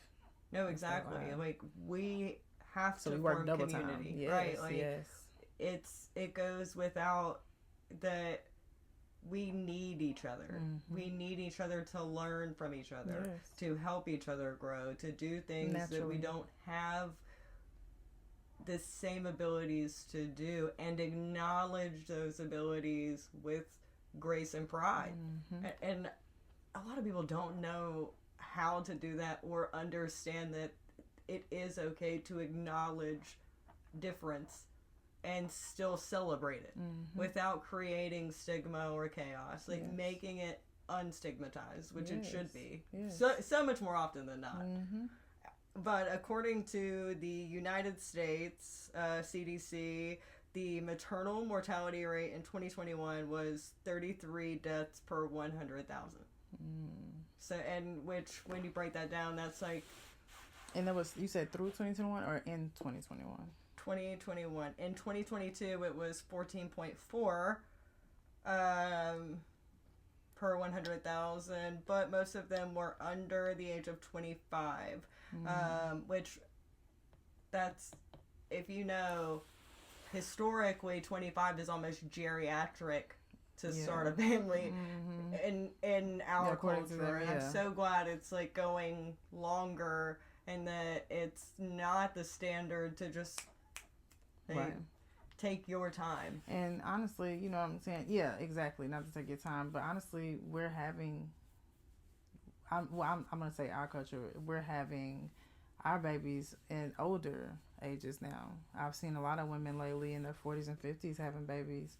No, exactly. Like, we have to form community, yes, right? Like, yes. It goes without that we need each other. We need each other to learn from each other, to help each other grow, to do things that we don't have the same abilities to do, and acknowledge those abilities with grace and pride. And a lot of people don't know how to do that or understand that it is okay to acknowledge difference and still celebrate it without creating stigma or chaos, like making it unstigmatized, which it should be so much more often than not. But according to the United States CDC, the maternal mortality rate in 2021 was 33 deaths per 100,000. So, and which, when you break that down, that's like... And that was, you said through 2021 or in 2021? 2021. In 2022, it was 14.4 per 100,000, but most of them were under the age of 25, which that's, if you know, historically 25 is almost geriatric to start a family in our culture. And I'm so glad it's like going longer, and that it's not the standard to just take your time. And honestly, you know what I'm saying? Yeah, exactly. Not to take your time, but honestly, we're having, I'm going to say our culture, we're having our babies in older ages now. I've seen a lot of women lately in their 40s and 50s having babies.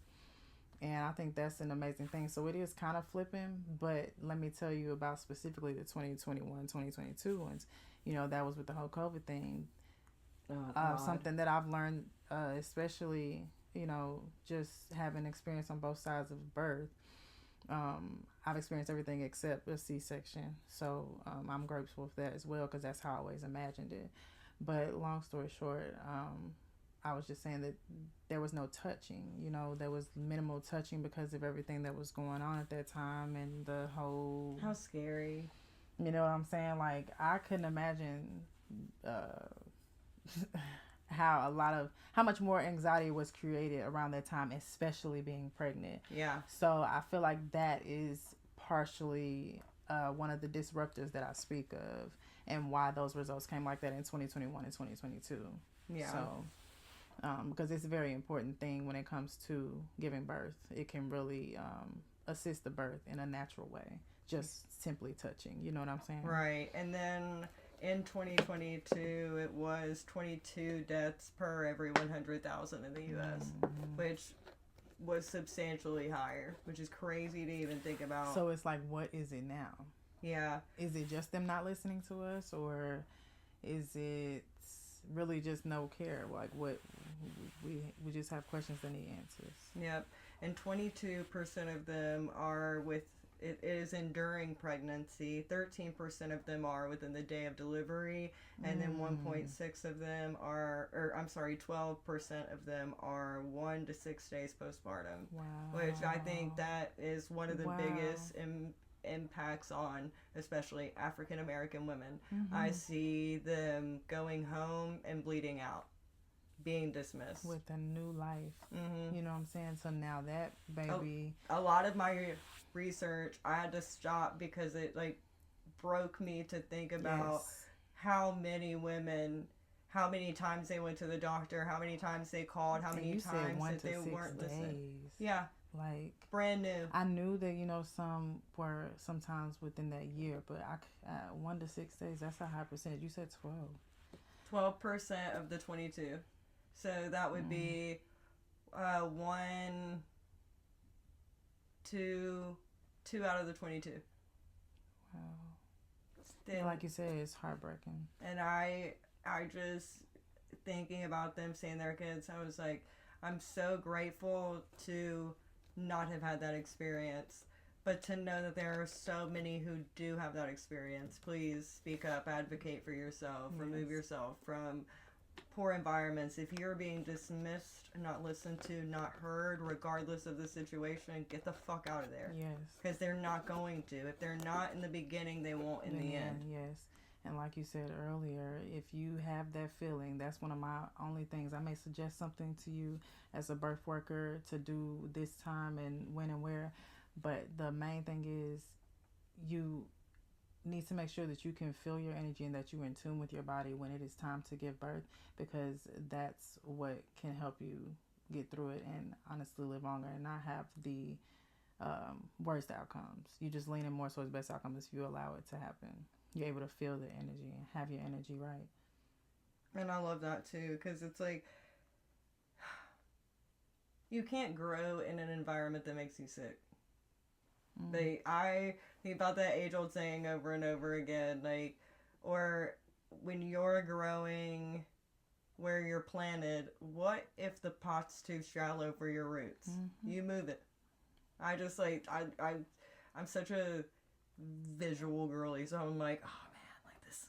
And I think that's an amazing thing. So it is kind of flipping, but let me tell you about specifically the 2021, 2022 ones. You know, that was with the whole COVID thing. Something that I've learned, especially, you know, just having experience on both sides of birth. I've experienced everything except a C-section. So I'm grateful for that as well, because that's how I always imagined it. But long story short, I was just saying that there was no touching. There was minimal touching because of everything that was going on at that time and the whole. How scary. You know what I'm saying? Like, I couldn't imagine how much more anxiety was created around that time, especially being pregnant. Yeah. So I feel like that is partially one of the disruptors that I speak of, and why those results came like that in 2021 and 2022. Yeah. So, because it's a very important thing when it comes to giving birth. It can really assist the birth in a natural way, just simply touching. You know what I'm saying? Right. And then in 2022, it was 22 deaths per every 100,000 in the U.S., which was substantially higher, which is crazy to even think about. So it's like, what is it now? Yeah. Is it just them not listening to us, or is it really just no care? Like, what we just have questions that need answers. Yep. And 22% of them are with it is enduring pregnancy. 13% of them are within the day of delivery, and then 1.6 of them are, 12% of them are 1 to 6 days postpartum. Wow. Which I think that is one of the biggest impacts on especially African American women. I see them going home and bleeding out, being dismissed with a new life. You know what I'm saying? So now that baby, a lot of my research I had to stop because it broke me to think about how many women, how many times they went to the doctor, how many times they called, how many times that they weren't listening. Yeah. Like, brand new. I knew that, some were sometimes within that year, but 1 to 6 days, that's a high percentage. You said 12% of the 22. So that would be 2 out of the 22. Wow. Still, like you said, it's heartbreaking. And I just, thinking about them seeing their kids, I was like, I'm so grateful to not have had that experience, but to know that there are so many who do have that experience. Please speak up, advocate for yourself, remove yourself from poor environments. If you're being dismissed, not listened to, not heard, regardless of the situation, get the fuck out of there. Yes. Because they're not going to. If they're not in the beginning, they won't in the end. Yes. And like you said earlier, if you have that feeling, that's one of my only things. I may suggest something to you as a birth worker to do this time and when and where. But the main thing is you need to make sure that you can feel your energy and that you're in tune with your body when it is time to give birth, because that's what can help you get through it and honestly live longer and not have the worst outcomes. You just lean in more towards best outcomes if you allow it to happen. You're able to feel the energy and have your energy right. And I love that too, because it's like, you can't grow in an environment that makes you sick. I think about that age-old saying over and over again, or when you're growing where you're planted, what if the pot's too shallow for your roots? You move it. I just I'm such a visual girly, so I'm like, oh man, this,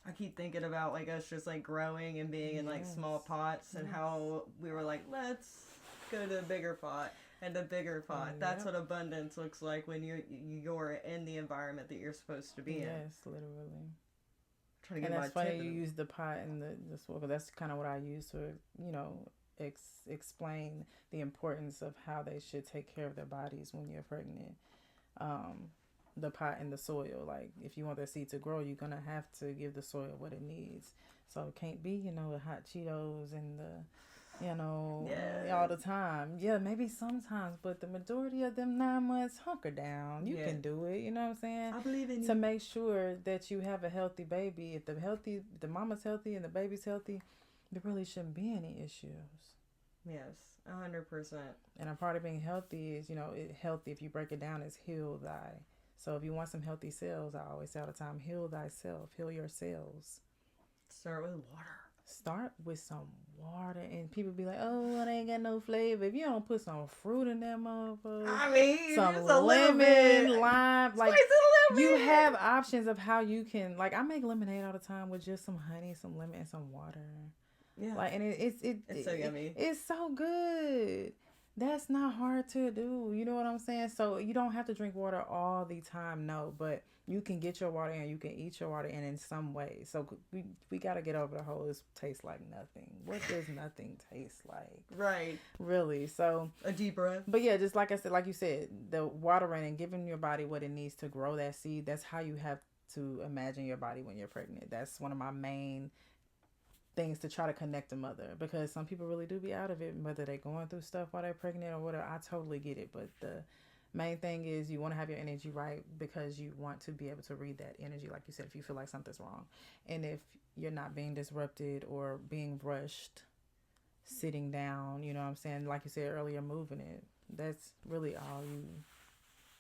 I keep thinking about us just growing and being in small pots, and how we were like, let's go to the bigger pot and the bigger pot. That's what abundance looks like when you're in the environment that you're supposed to be in. Yes, literally. Trying to and get that's my funny you use the pot and the soil, because that's kind of what I use to explain the importance of how they should take care of their bodies when you're pregnant. The pot and the soil, if you want the seed to grow, you're gonna have to give the soil what it needs. So it can't be the hot Cheetos and the all the time. Yeah, maybe sometimes, but the majority of them 9 months, hunker down. You can do it. You know what I'm saying? I believe in you. To make sure that you have a healthy baby. If the mama's healthy and the baby's healthy, there really shouldn't be any issues. Yes, 100%. And a part of being healthy is, healthy, if you break it down, is heal thy. So if you want some healthy cells, I always say all the time, heal thyself, heal your cells. Start with water. Start with some water, and people be like, "Oh, it ain't got no flavor." If you don't put some fruit in that motherfucker, I mean, some just a lemon, lime, you bit. have options of how you can. I make lemonade all the time with just some honey, some lemon, and some water. Yeah. Like, and It's so yummy. It's so good. That's not hard to do. You know what I'm saying? So you don't have to drink water all the time, no, but you can get your water in, you can eat your water in some way. So we got to get over the whole this tastes like nothing. What does nothing taste like? Right. Really. So a deep breath. But yeah, just like I said, like you said, the watering and giving your body what it needs to grow that seed, that's how you have to imagine your body when you're pregnant. That's one of my main things to try to connect the mother, because some people really do be out of it, whether they're going through stuff while they're pregnant or whatever. I totally get it, but the main thing is you want to have your energy right, because you want to be able to read that energy, like you said, if you feel like something's wrong, and if you're not being disrupted or being rushed, sitting down, you know what I'm saying, like you said earlier, moving it, that's really all you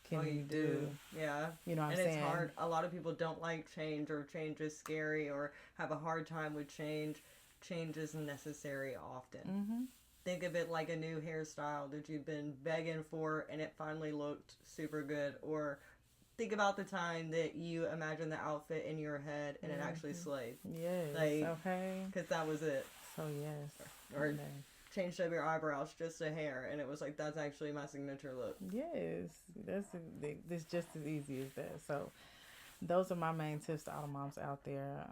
can do. Yeah. You know what I'm saying? And it's hard. A lot of people don't like change, or change is scary, or have a hard time with change. Change is necessary often. Mm-hmm. Think of it like a new hairstyle that you've been begging for and it finally looked super good. Or think about the time that you imagined the outfit in your head and it actually slayed. Yes. Like, okay. Because that was it. So, yes. Or okay. Changed up your eyebrows just a hair and it was like, that's actually my signature look. Yes. It's just as easy as that. So, those are my main tips to all the moms out there.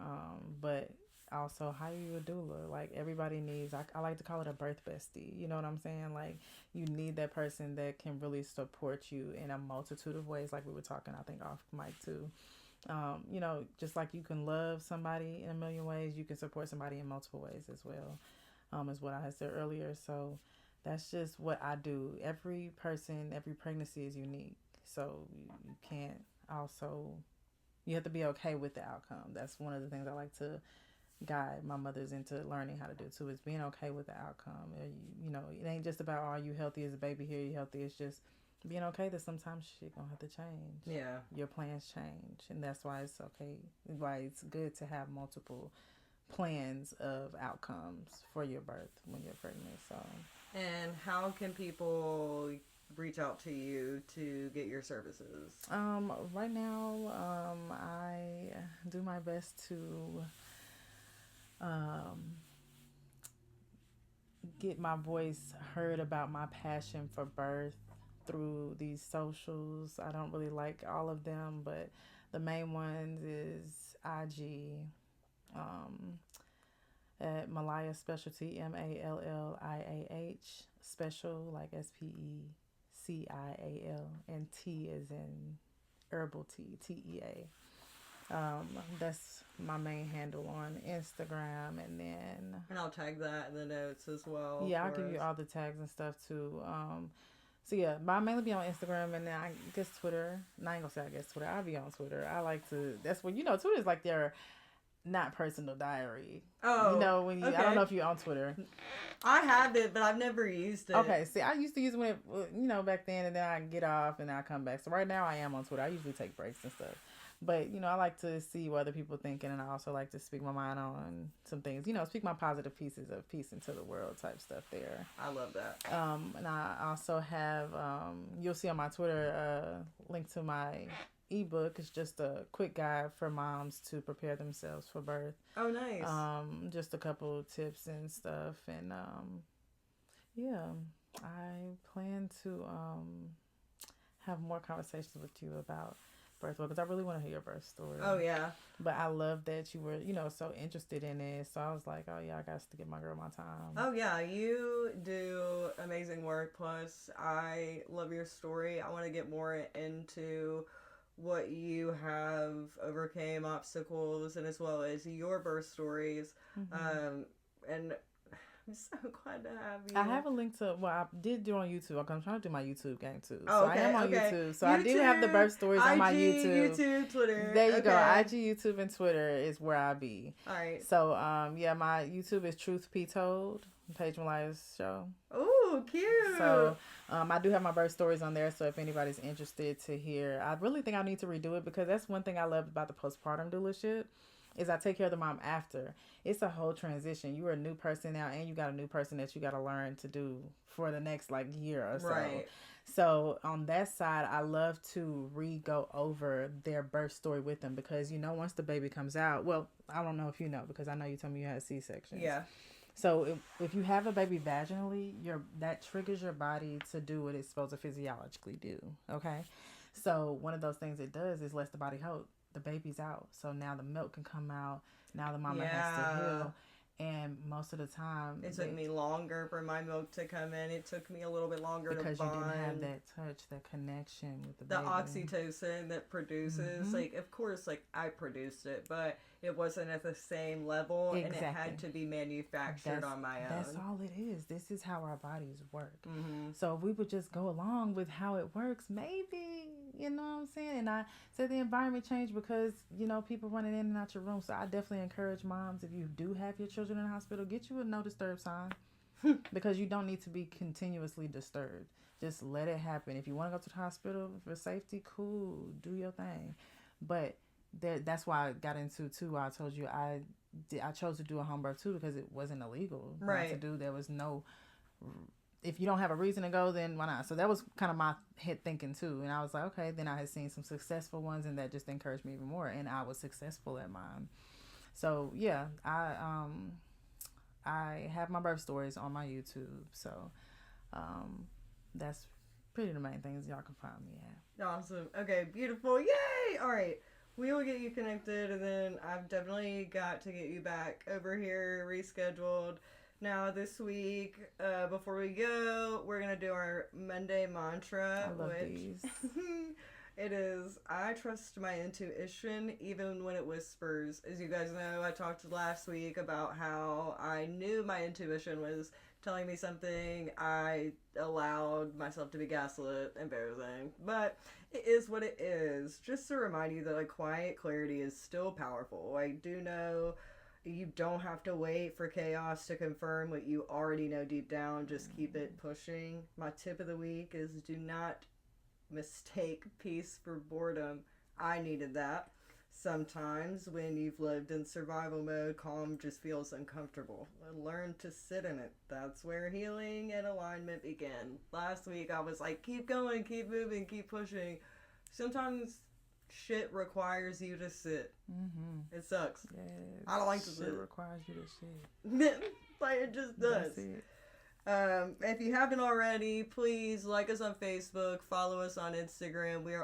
But also, hire you a doula. Like, everybody needs, I like to call it a birth bestie. You know what I'm saying? Like, you need that person that can really support you in a multitude of ways, like we were talking, I think, off mic too. You know, just like you can love somebody in a million ways, you can support somebody in multiple ways as well, is what I had said earlier. So that's just what I do. Every person, every pregnancy is unique. So you can't also, you have to be okay with the outcome. That's one of the things I like to guide my mothers into learning how to do too, is being okay with the outcome. You know, it ain't just about, are you healthy as a baby here, you healthy. It's just being okay that sometimes shit gonna have to change. Yeah. Your plans change. And that's why it's okay, why it's good to have multiple plans of outcomes for your birth when you're pregnant. So. And how can people reach out to you to get your services? Right now, I do my best to get my voice heard about my passion for birth through these socials. I don't really like all of them, but the main ones is IG, at Malaya Specialty, MALLIAH special, like SPECIAL, and T is in herbal tea, TEA. That's my main handle on Instagram, and I'll tag that in the notes as well. Yeah, I'll give you all the tags and stuff too. So yeah, but I mainly be on Instagram, and then I guess Twitter. And I ain't gonna say I guess Twitter. I'll be on Twitter. I like to. That's what, you know. Twitter is like their not personal diary. Oh, you know, when you, okay. I don't know if you're on Twitter. I have it, but I've never used it. Okay, see, I used to use it when it, you know, back then, and then I get off and I come back. So right now I am on Twitter. I usually take breaks and stuff. But, you know, I like to see what other people are thinking, and I also like to speak my mind on some things. You know, speak my positive pieces of peace into the world type stuff there. I love that. And I also have, you'll see on my Twitter, link to my ebook. It's just a quick guide for moms to prepare themselves for birth. Oh, nice. Just a couple tips and stuff. And, yeah, I plan to have more conversations with you about birth, because I really want to hear your birth story. Oh, yeah. But I love that you were, you know, so interested in it. So I was like, oh, yeah, I got to give my girl my time. Oh, yeah. You do amazing work. Plus, I love your story. I want to get more into what you have overcame, obstacles, and as well as your birth stories. Mm-hmm. And I'm so glad to have you. I have a link to, well, I did do on YouTube. I'm trying to do my YouTube game too. Oh, okay, so I am on YouTube. So YouTube, I do have the birth stories on my YouTube. YouTube, Twitter. There you go. IG, YouTube, and Twitter is where I be. All right. So, yeah, my YouTube is Truth Be Told, Paige Malaya's show. Ooh, cute. So, I do have my birth stories on there. So if anybody's interested to hear, I really think I need to redo it, because that's one thing I love about the postpartum doulaship. Is I take care of the mom after. It's a whole transition. You are a new person now, and you got a new person that you got to learn to do for the next year or so. Right. So on that side, I love to go over their birth story with them, because, you know, once the baby comes out, well, I don't know if you know, because I know you told me you had a C-section. Yeah. So if you have a baby vaginally, that triggers your body to do what it's supposed to physiologically do. Okay, so one of those things it does is lets the body hold the baby's out. So now the milk can come out. Now the mama has to Yeah. heal, and most of the time It took me longer for my milk to come in. It took me a little bit longer to because bond. you didn't have that touch, that connection with the The baby. oxytocin that produces, like, of course, like, I produced it, but it wasn't at the same level, and it had to be manufactured on my own. That's all it is. This is how our bodies work. So if we would just go along with how it works, maybe, you know what I'm saying? And I said the environment changed because, you know, people running in and out your room. So I definitely encourage moms, if you do have your children in the hospital, get you a no disturb sign because you don't need to be continuously disturbed. Just let it happen. If you want to go to the hospital for safety, cool, do your thing. But that's why I got into too. I told you I chose to do a home birth too because it wasn't illegal. Right. To do. There was no. If you don't have a reason to go, then why not? So that was kind of my head thinking too. And I was like, okay. Then I had seen some successful ones, and that just encouraged me even more. And I was successful at mine. So yeah, I have my birth stories on my YouTube. So that's pretty the main things y'all can find me at. Awesome. Okay, beautiful. Yay! All right. We will get you connected, and then I've definitely got to get you back over here, rescheduled. Now, this week, before we go, we're going to do our Monday mantra. I love these. It is, I trust my intuition even when it whispers. As you guys know, I talked last week about how I knew my intuition was telling me something. I allowed myself to be gaslit, embarrassing, but it is what it is. Just to remind you that a quiet clarity is still powerful. I do know you don't have to wait for chaos to confirm what you already know deep down. Just keep it pushing. My tip of the week is do not mistake peace for boredom. I needed that. Sometimes when you've lived in survival mode, calm just feels uncomfortable. Learn to sit in it. That's where healing and alignment begin. Last week I was like, keep going, keep moving, keep pushing. Sometimes shit requires you to sit. It sucks. Yes. I don't like to sit. It requires you to sit. Like, it just does. That's it. If you haven't already, please like us on Facebook, follow us on Instagram. We are